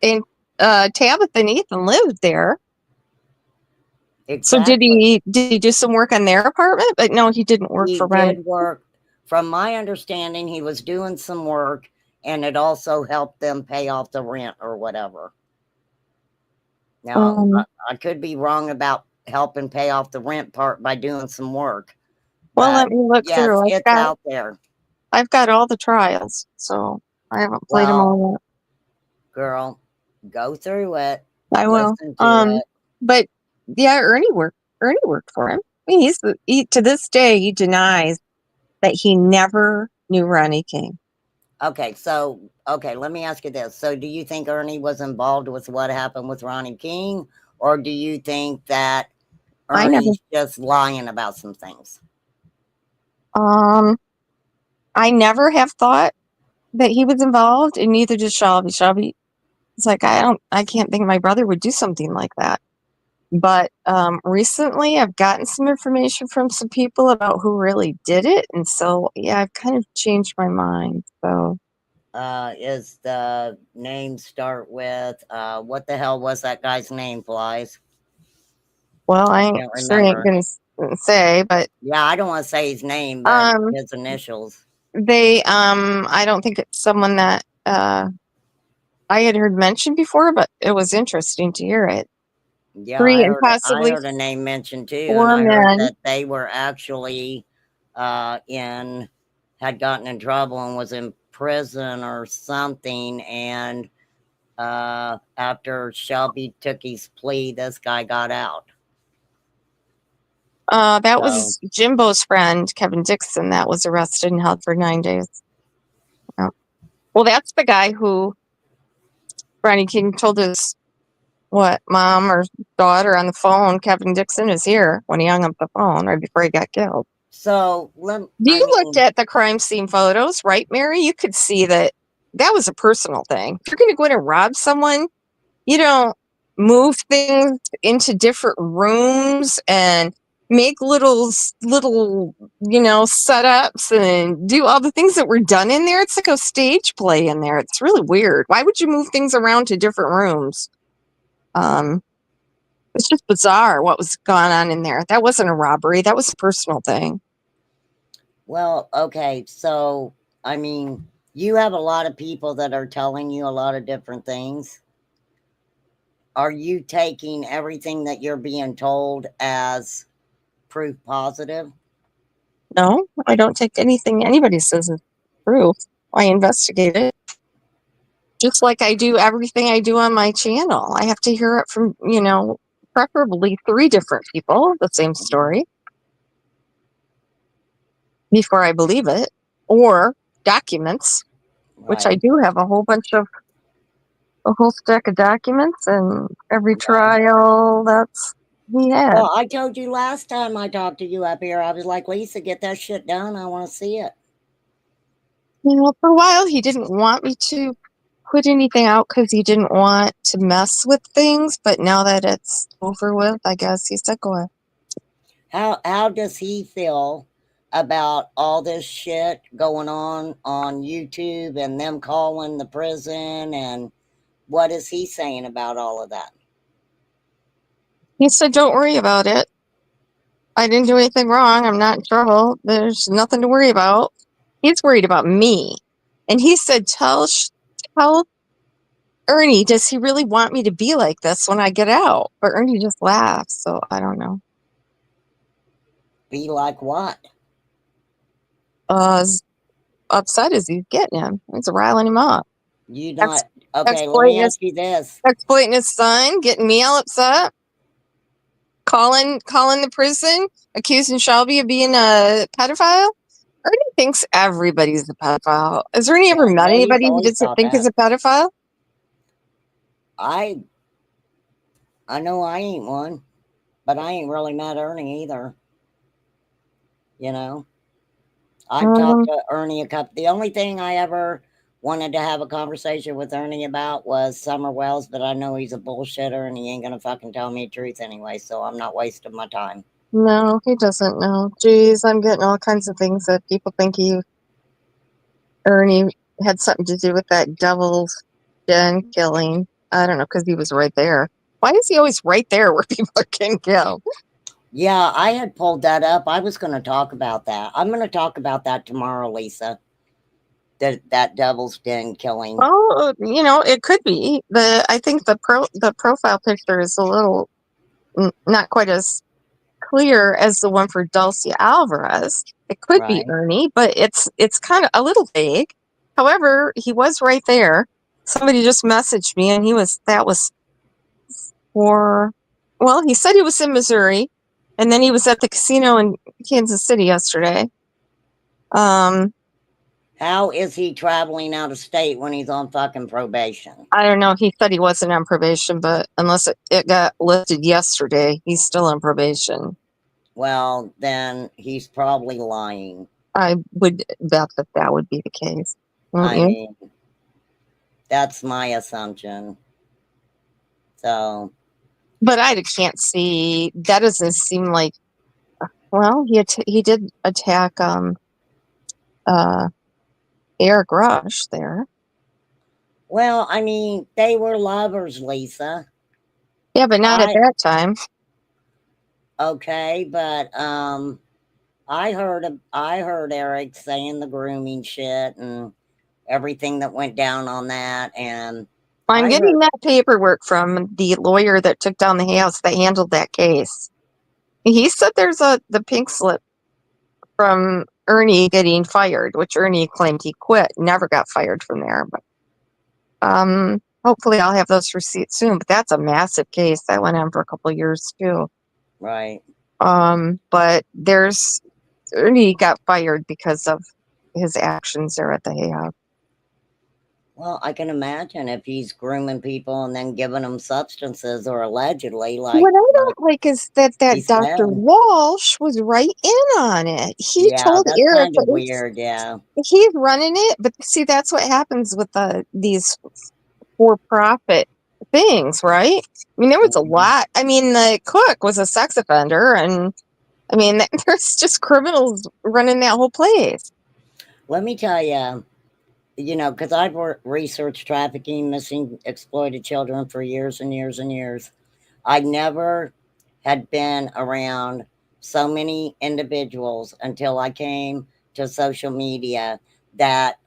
and Tabitha and Ethan lived there. So Exactly. did he do some work on their apartment? But no, he didn't work He for Ronnie. did work. From my understanding, he was doing some work, and it also helped them pay off the rent or whatever. Now, I could be wrong about helping pay off the rent part by doing some work. Well, But let me look yes, through. it's out there. I've got all the trials, so I haven't played them Well, all yet. girl, go through it. I will. Listen to it. But yeah, Ernie worked for him. I mean, to this day he denies that he never knew Ronnie King. Okay, let me ask you this. So do you think Ernie was involved with what happened with Ronnie King? Or do you think that Ernie's just lying about some things? I never have thought that he was involved, and neither does Shelby. Shelby, it's like I can't think my brother would do something like that. But recently, I've gotten some information from some people about who really did it, and so yeah, I've kind of changed my mind. So, Is the name start with what the hell was that guy's name, Flies? well, I can't sure ain't remember. gonna say, but Yeah, I don't want to say his name, but his initials. they I don't think it's someone that I had heard mentioned before, but it was interesting to hear it. Yeah, 3 and I possibly heard a name mentioned too, 4 and I heard men. that they were actually had gotten in trouble and was in prison or something, and after Shelby took his plea, this guy got out. That was Jimbo's friend, Kevin Dixon, that was arrested and held for 9 days. Yeah. Well, that's the guy who Ronnie King told his mom or daughter on the phone. Kevin Dixon is here when he hung up the phone right before he got killed. So You looked at the crime scene photos, right, Mary? You could see that was a personal thing. If you're going to go in and rob someone, you don't move things into different rooms and make little setups and do all the things that were done in there. It's like a stage play in there. It's really weird. Why would you move things around to different rooms? It's just bizarre what was going on in there. That wasn't a robbery. That was a personal thing. Well, okay, so I mean, you have a lot of people that are telling you a lot of different things. Are you taking everything that you're being told as proof positive? No, I don't take anything anybody says as proof. I investigate it. Just like I do everything I do on my channel. I have to hear it from, preferably 3 different people, the same story, before I believe it, or documents, which I do have a whole stack of documents, and every trial that's we had. Well, I told you last time I talked to you up here, I was like, Lisa, get that shit done. I want to see it. For a while, he didn't want me to put anything out because he didn't want to mess with things. But now that it's over with, I guess he said, go ahead. How does he feel about all this shit going on YouTube and them calling the prison, and what is he saying about all of that? He said, don't worry about it. I didn't do anything wrong. I'm not in trouble. There's nothing to worry about. He's worried about me. And he said, tell Ernie, does he really want me to be like this when I get out? But Ernie just laughs, so I don't know. Be like what? As upset as he's getting him. It's riling him up. You not okay, let me ask you this. Exploiting his son, getting me all upset. Calling the prison, accusing Shelby of being a pedophile. Ernie thinks everybody's a pedophile. Has Ernie ever met anybody who doesn't think is a pedophile? I know I ain't one, but I ain't really met Ernie either. I've talked to Ernie the only thing I ever wanted to have a conversation with Ernie about was Summer Wells, but I know he's a bullshitter and he ain't gonna fucking tell me the truth anyway, so I'm not wasting my time. No, he doesn't know. Jeez, I'm getting all kinds of things that people think Ernie had something to do with that devil's den killing. I don't know, because he was right there. Why is he always right there where people are getting killed? Yeah, I had pulled that up. I was going to talk about that. I'm going to talk about that tomorrow, Lisa. That Devil's Den killing. Well, it could be. I think the profile picture is a little not quite as clear as the one for Dulcie Alvarez. It could be Right. Ernie, but it's kind of a little vague. However, he was right there. Somebody just messaged me, and that was for. Well, he said he was in Missouri, and then he was at the casino in Kansas City yesterday. How is he traveling out of state when he's on fucking probation? I don't know. He said he wasn't on probation, but unless it got lifted yesterday, he's still on probation. Well, then he's probably lying. I would bet that would be the case. I mean, that's my assumption. So. But I can't see. That doesn't seem like. Well, he did attack Eric Rush there. Well, I mean, they were lovers, Lisa. Yeah, but not at that time. Okay, but I heard Eric saying the grooming shit and everything that went down on that, and I'm getting that paperwork from the lawyer that took down the house that handled that case. He said there's the pink slip from Ernie getting fired, which Ernie claimed he quit, never got fired from there. But hopefully I'll have those receipts soon. But that's a massive case that went on for a couple of years too. Right. But Ernie got fired because of his actions there at the Hay House. Well, I can imagine if he's grooming people and then giving them substances or allegedly, like. What I don't like is that Dr. said. Walsh was right in on it. He told that's Eric kind of weird, yeah. He's running it, but see, that's what happens with these for-profit things, right? I mean, there was a lot. I mean, the cook was a sex offender, and I mean, there's just criminals running that whole place. Let me tell you, because I've researched trafficking, missing, exploited children for years and years and years. I never had been around so many individuals until I came to social media that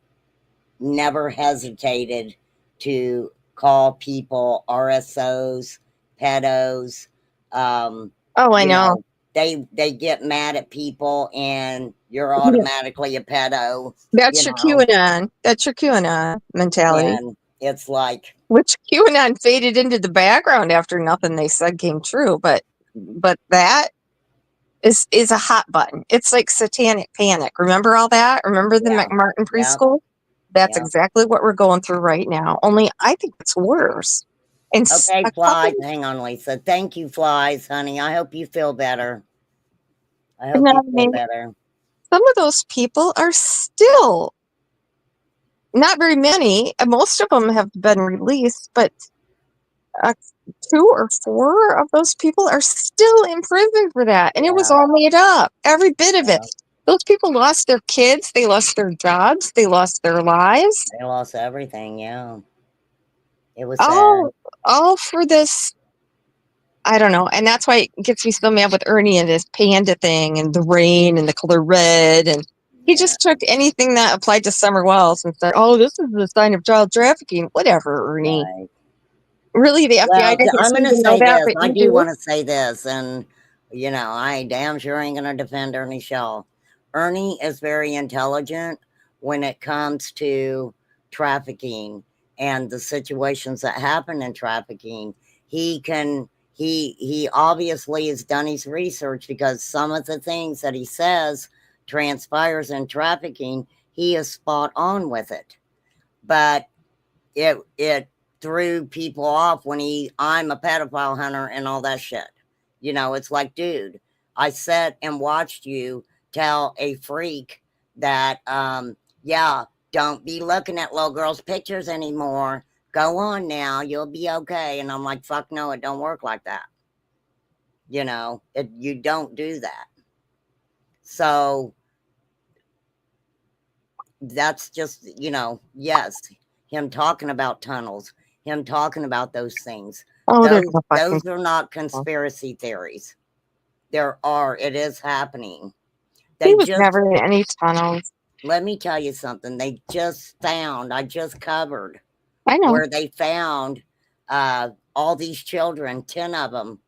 never hesitated to call people RSOs, pedos. I know. They get mad at people and you're automatically a pedo. That's your QAnon. That's your QAnon mentality. And it's like, which QAnon faded into the background after nothing they said came true. But that is a hot button. It's like satanic panic. Remember all that? Remember the McMartin preschool? That's exactly what we're going through right now. Only I think it's worse. And okay, Flies. Hang on, Lisa. Thank you, Flies, honey. I hope you feel better. I hope you feel better. Some of those people are still, not very many, most of them have been released, but 2 or 4 of those people are still in prison for that. And it was all made up, every bit of it. Those people lost their kids, they lost their jobs, they lost their lives. They lost everything, yeah. It was all for this. I don't know. And that's why it gets me so mad with Ernie and his panda thing and the rain and the color red. And he just took anything that applied to Summer Wells and said, oh, this is the sign of child trafficking. Whatever, Ernie. Right. Really, the FBI doesn't I'm going to seem to know say that, this. but I you do want to say this. And, I damn sure ain't going to defend Ernie Shaw. Ernie is very intelligent when it comes to trafficking and the situations that happen in trafficking. He obviously has done his research, because some of the things that he says transpires in trafficking, he is spot on with it. But it threw people off when I'm a pedophile hunter and all that shit. It's like, dude, I sat and watched you tell a freak that, don't be looking at little girls' pictures anymore. Go on now, you'll be okay. And I'm like, fuck no, it don't work like that. You don't do that. So that's just, yes, him talking about tunnels, him talking about those things. Oh, they're Those gonna fucking. those are not conspiracy theories. It is happening. He They was just never in any tunnels. Let me tell you something. I just covered I know. where they found all these children, 10 of them,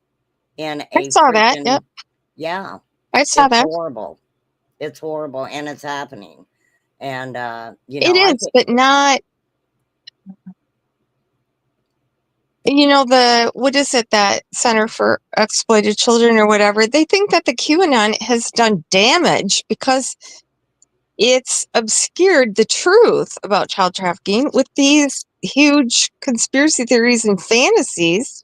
in I a saw that. Yep. freaking, yeah, I saw it's that. horrible. It's horrible, and it's happening. And, It is, but not. What is it, that Center for Exploited Children or whatever? They think that the QAnon has done damage because it's obscured the truth about child trafficking with these huge conspiracy theories and fantasies.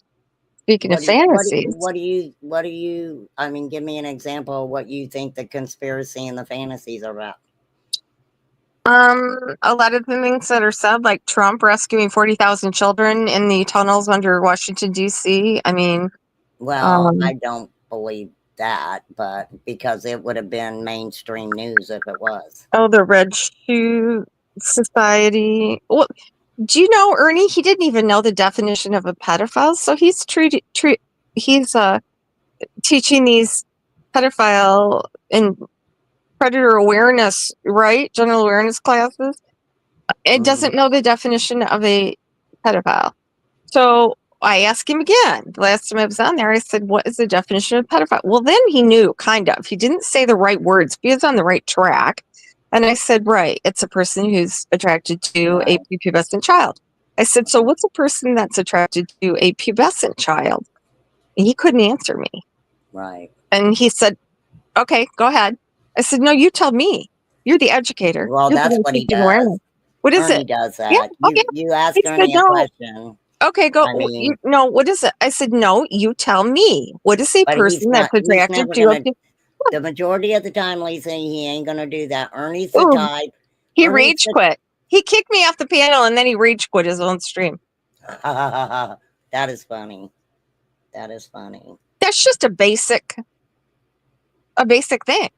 Speaking of fantasies, give me an example of what you think the conspiracy and the fantasies are about. a lot of the things that are said, like Trump rescuing 40,000 children in the tunnels under Washington, D.C. Well, I don't believe that, but because it would have been mainstream news if it was. Oh, the Red Shoe Society. Well, do you know Ernie? He didn't even know the definition of a pedophile, so he's teaching these pedophile and predator awareness, right? General awareness classes. It doesn't know the definition of a pedophile. So I asked him again. The last time I was on there, I said, what is the definition of pedophile? Well, then he knew, kind of. He didn't say the right words, but he was on the right track. And I said, right, it's a person who's attracted to a prepubescent child. I said, so what's a person that's attracted to a pubescent child? And he couldn't answer me. Right. And he said, okay, go ahead. I said, no, you tell me. You're the educator. Well, You're that's what he does. What is Ernie it? does that. Yeah. You ask He Ernie said, a no. question. Okay, go. I mean, no, what is it? I said, no, you tell me. What is a person that's attracted to the majority of the time, Lisa, he ain't going to do that. Ernie's the type. He rage quit. He kicked me off the panel and then he rage quit his own stream. That is funny. That is funny. That's just a basic thing.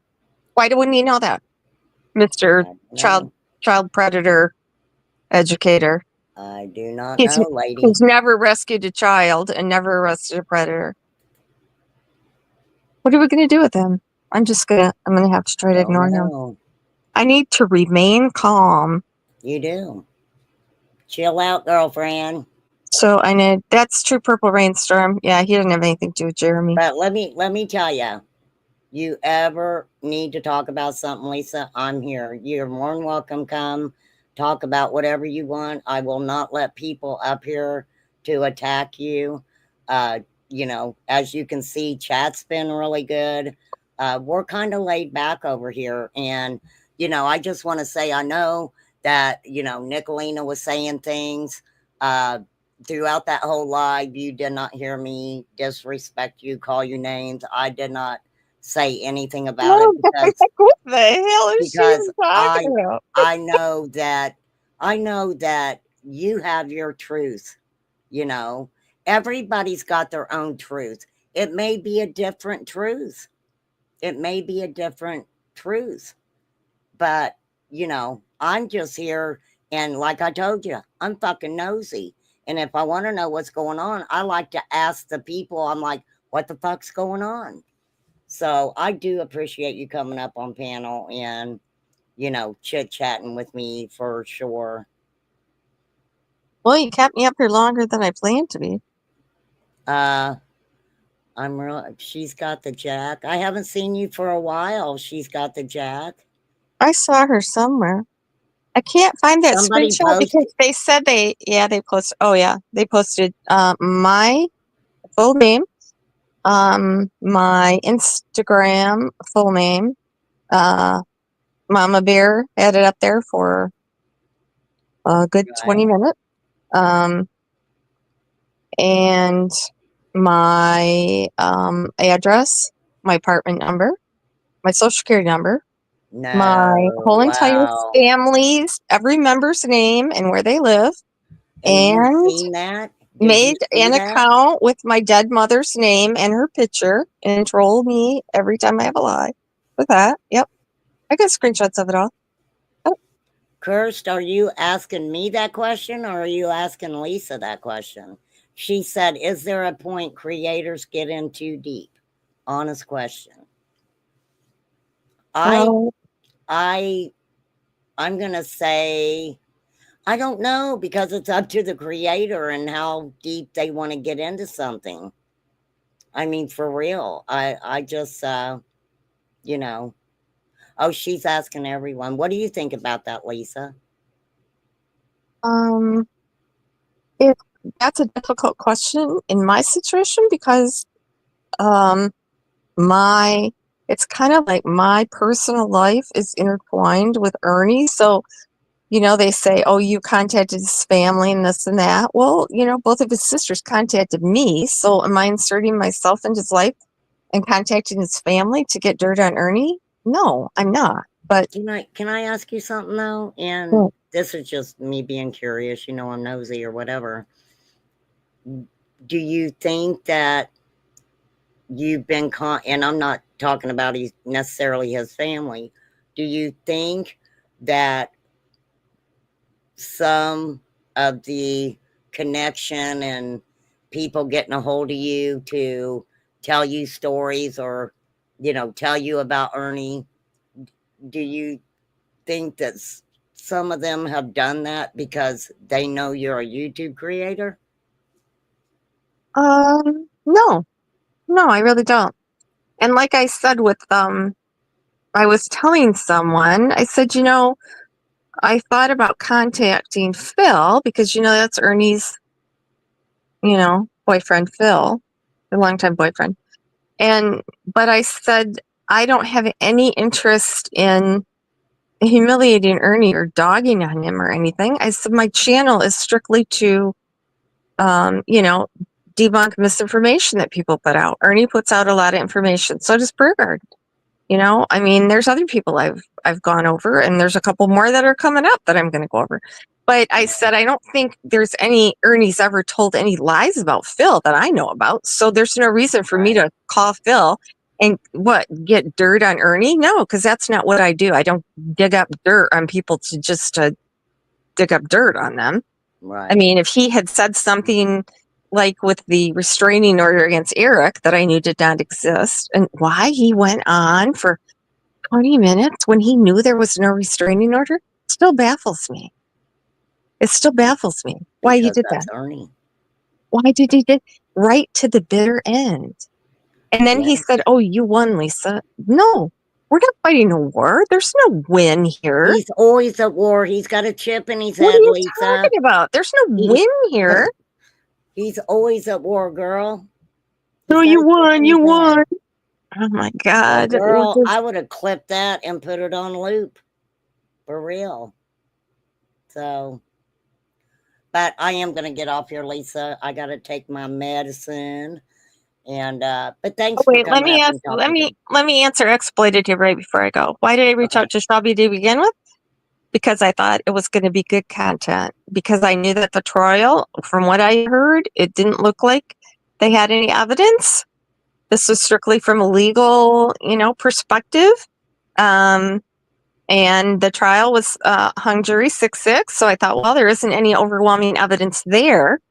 Why wouldn't he know that? Mr. Child predator educator. I do not know, lady. He's never rescued a child and never arrested a predator. What are we going to do with him? I'm going to have to try to ignore him. I need to remain calm. You do. Chill out, girlfriend. So I know that's true. Purple Rainstorm. Yeah, he doesn't have anything to do with Jeremy. But let me tell you, you ever need to talk about something, Lisa, I'm here. You're more than welcome. Come talk about whatever you want. I will not let people up here to attack you. As you can see, chat's been really good. We're kind of laid back over here. And, I just want to say, I know that, Nicolina was saying things throughout that whole live. You did not hear me disrespect you, call you names. I did not say anything about it because what the hell is she talking about? I know that you have your truth. Everybody's got their own truth. It may be a different truth. But I'm just here, and like I told you, I'm fucking nosy. And if I want to know what's going on, I like to ask the people. I'm like, what the fuck's going on? So I do appreciate you coming up on panel and, chit-chatting with me for sure. Well, you kept me up here longer than I planned to be. She's got the jack. I haven't seen you for a while. She's got the jack. I saw her somewhere. I can't find that screenshot because they said they posted. Oh yeah, they posted my full name, my Instagram full name. Mama Bear had it up there for a good 20 minutes. And my address, my apartment number, my social security number, my whole entire family's, every member's name and where they live. And you've seen that? Did you made see an that? account with my dead mother's name and her picture and troll me every time I have a lie with that. Yep. I got screenshots of it all. Kirst, are you asking me that question or are you asking Lisa that question? She said, is there a point creators get in too deep? Honest question. Well, I'm gonna say I don't know, because it's up to the creator and how deep they want to get into something. I mean, for real. I just you know. Oh, she's asking everyone. What do you think about that, Lisa? um, it that's a difficult question in my situation because um my it's kind of like my personal life is intertwined with Ernie. So, they say, oh, you contacted his family and this and that. Well, both of his sisters contacted me. So am I inserting myself into his life and contacting his family to get dirt on Ernie? No, I'm not. But Can I ask you something though? And well, this is just me being curious, I'm nosy or whatever. Do you think that you've been and I'm not talking about necessarily his family. Do you think that some of the connection and people getting a hold of you to tell you stories or, tell you about Ernie, do you think that some of them have done that because they know you're a YouTube creator? no, I really don't. And like I said I was telling someone, I said, I thought about contacting Phil because, that's Ernie's, boyfriend, Phil, a longtime boyfriend. But I said, I don't have any interest in humiliating Ernie or dogging on him or anything. I said, my channel is strictly to, debunk misinformation that people put out. Ernie puts out a lot of information. So does Burgard. I mean, there's other people I've gone over, and there's a couple more that are coming up that I'm going to go over. But I said I don't think there's any Ernie's ever told any lies about Phil that I know about. So there's no reason for me to call Phil and get dirt on Ernie. No, because that's not what I do. I don't dig up dirt on people to dig up dirt on them. Right. I mean, if he had said something like with the restraining order against Eric that I knew did not exist, and why he went on for 20 minutes when he knew there was no restraining order, still baffles me. It still baffles me why he did that. Ernie. Why did he did right to the bitter end? And then he said, "Oh, you won, Lisa." No, we're not fighting a war. There's no win here. He's always at war. He's got a chip in his What head, are you Lisa. talking about? There's no win here. He's always at war, girl. No, you won. You won. Oh my God. Well, girl, I would have clipped that and put it on loop. For real. So, but I am going to get off here, Lisa. I got to take my medicine. And, but thanks for coming. Wait, let me answer exploited here right before I go. Why did I reach out to Shelby to begin with? Because I thought it was going to be good content. Because I knew that the trial, from what I heard, it didn't look like they had any evidence. This was strictly from a legal, perspective. And the trial was hung jury 6-6. So I thought, well, there isn't any overwhelming evidence there.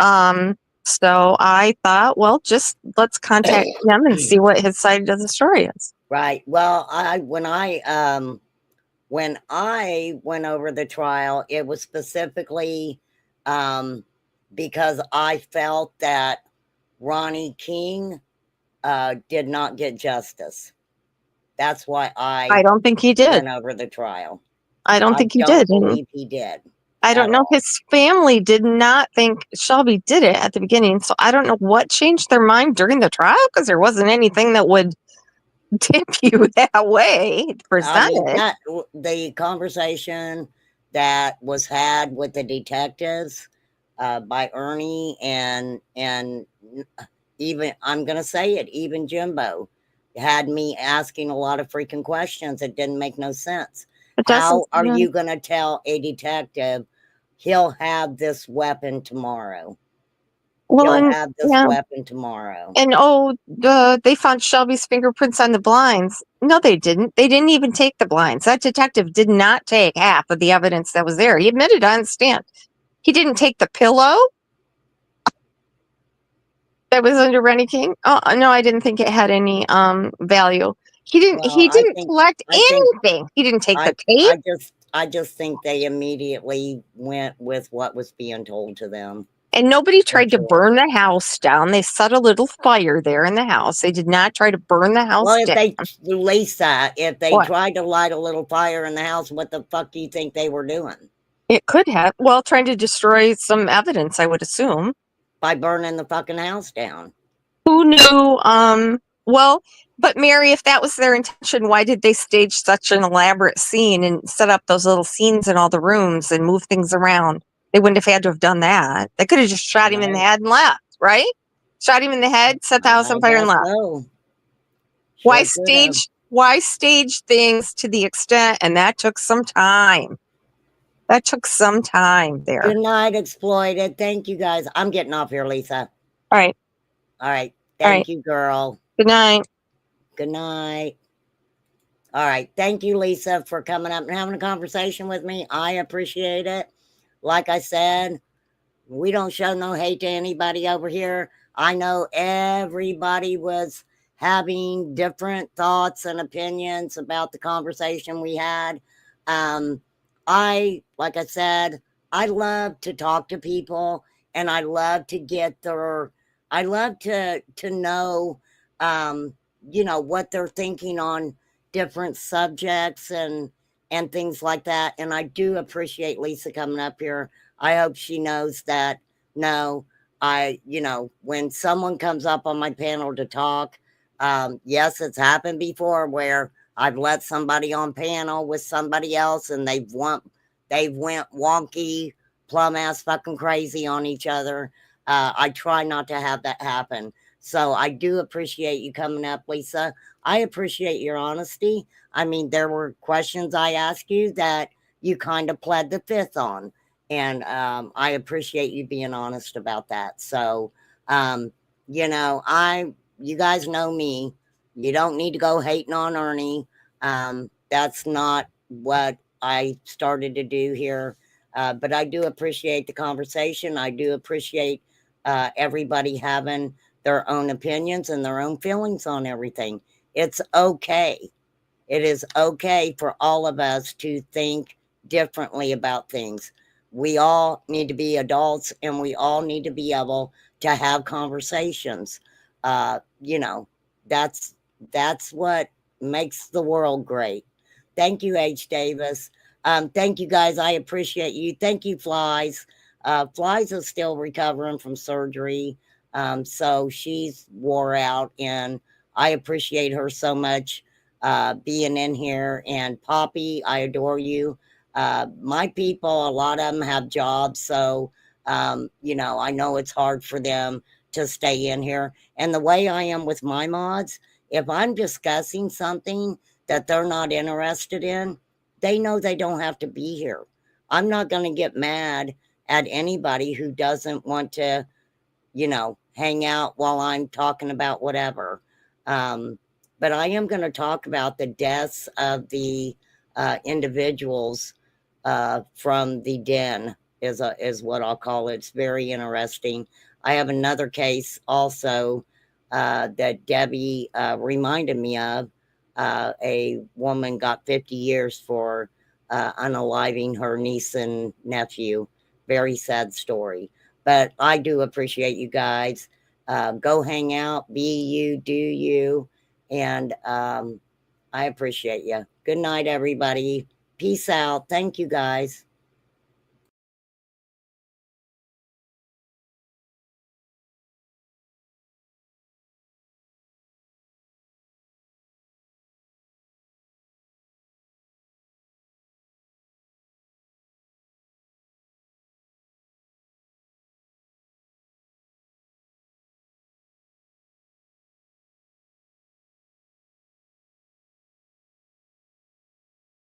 So I thought, well, just let's contact him and see what his side of the story is. Right. Well, when I went over the trial, it was specifically because I felt that Ronnie King did not get justice. That's why I don't think he did. Went over the trial. I don't think he did. I believe he did. I don't know. His family did not think Shelby did it at the beginning. So I don't know what changed their mind during the trial, because there wasn't anything that would tip you that way presented. The conversation that was had with the detectives by Ernie and even, I'm going to say it, even Jimbo had me asking a lot of freaking questions that didn't make no sense. How are you going to tell a detective he'll have this weapon tomorrow? Well, He'll and have this yeah, weapon tomorrow. and they found Shelby's fingerprints on the blinds. No, they didn't. They didn't even take the blinds. That detective did not take half of the evidence that was there. He admitted on stand. He didn't take the pillow that was under Rennie King. Oh no, I didn't think it had any value. He didn't. Well, He didn't collect I think anything. He didn't take the I tape. I just think they immediately went with what was being told to them. And nobody For tried to sure. burn the house down. They set a little fire there in the house. They did not try to burn the house Well, if down. they Lisa, if they What? tried to light a little fire in the house, what the fuck do you think they were doing? It could have. Well, trying to destroy some evidence, I would assume. By burning the fucking house down. Who knew? Well, but Mary, if that was their intention, why did they stage such an elaborate scene and set up those little scenes in all the rooms and move things around? They wouldn't have had to have done that. They could have just shot him in the Right. head and left, right? Shot him in the head, set the house on fire, and guess left. so. Why Sure could have. why stage things to the extent, and that took some time. That took some time there. Good night, Exploited. Thank you guys. I'm getting off here, Lisa. All right. All right. All right. Thank you, girl. Good night. Good night. All right. Thank you, Lisa, for coming up and having a conversation with me. I appreciate it. Like I said, we don't show no hate to anybody over here. I know everybody was having different thoughts and opinions about the conversation we had. Like I said, I love to talk to people, and I love to get their, I love to know, what they're thinking on different subjects and things like that. And I do appreciate Lisa coming up here. I hope she knows that. No, when someone comes up on my panel to talk, yes, it's happened before where I've let somebody on panel with somebody else and they've went wonky, plum ass fucking crazy on each other. I try not to have that happen. So I do appreciate you coming up, Lisa. I appreciate your honesty. I mean, there were questions I asked you that you kind of pled the fifth on. And I appreciate you being honest about that. So, you guys know me. You don't need to go hating on Ernie. That's not what I started to do here. But I do appreciate the conversation. I do appreciate everybody having their own opinions and their own feelings on everything. It's okay. It is okay for all of us to think differently about things. We all need to be adults and we all need to be able to have conversations. That's what makes the world great. Thank you, H. Davis. Thank you guys. I appreciate you. Thank you, Flies. Flies is still recovering from surgery. So she's wore out and I appreciate her so much being in here. And Poppy, I adore you. My people, a lot of them have jobs. So, I know it's hard for them to stay in here. And the way I am with my mods, if I'm discussing something that they're not interested in, they know they don't have to be here. I'm not going to get mad at anybody who doesn't want to, hang out while I'm talking about whatever. But I am going to talk about the deaths of the individuals from the den, is what I'll call it. It's very interesting. I have another case also that Debbie reminded me of. A woman got 50 years for unaliving her niece and nephew. Very sad story. But I do appreciate you guys. Go hang out, be you, do you. And I appreciate you. Good night, everybody. Peace out. Thank you, guys.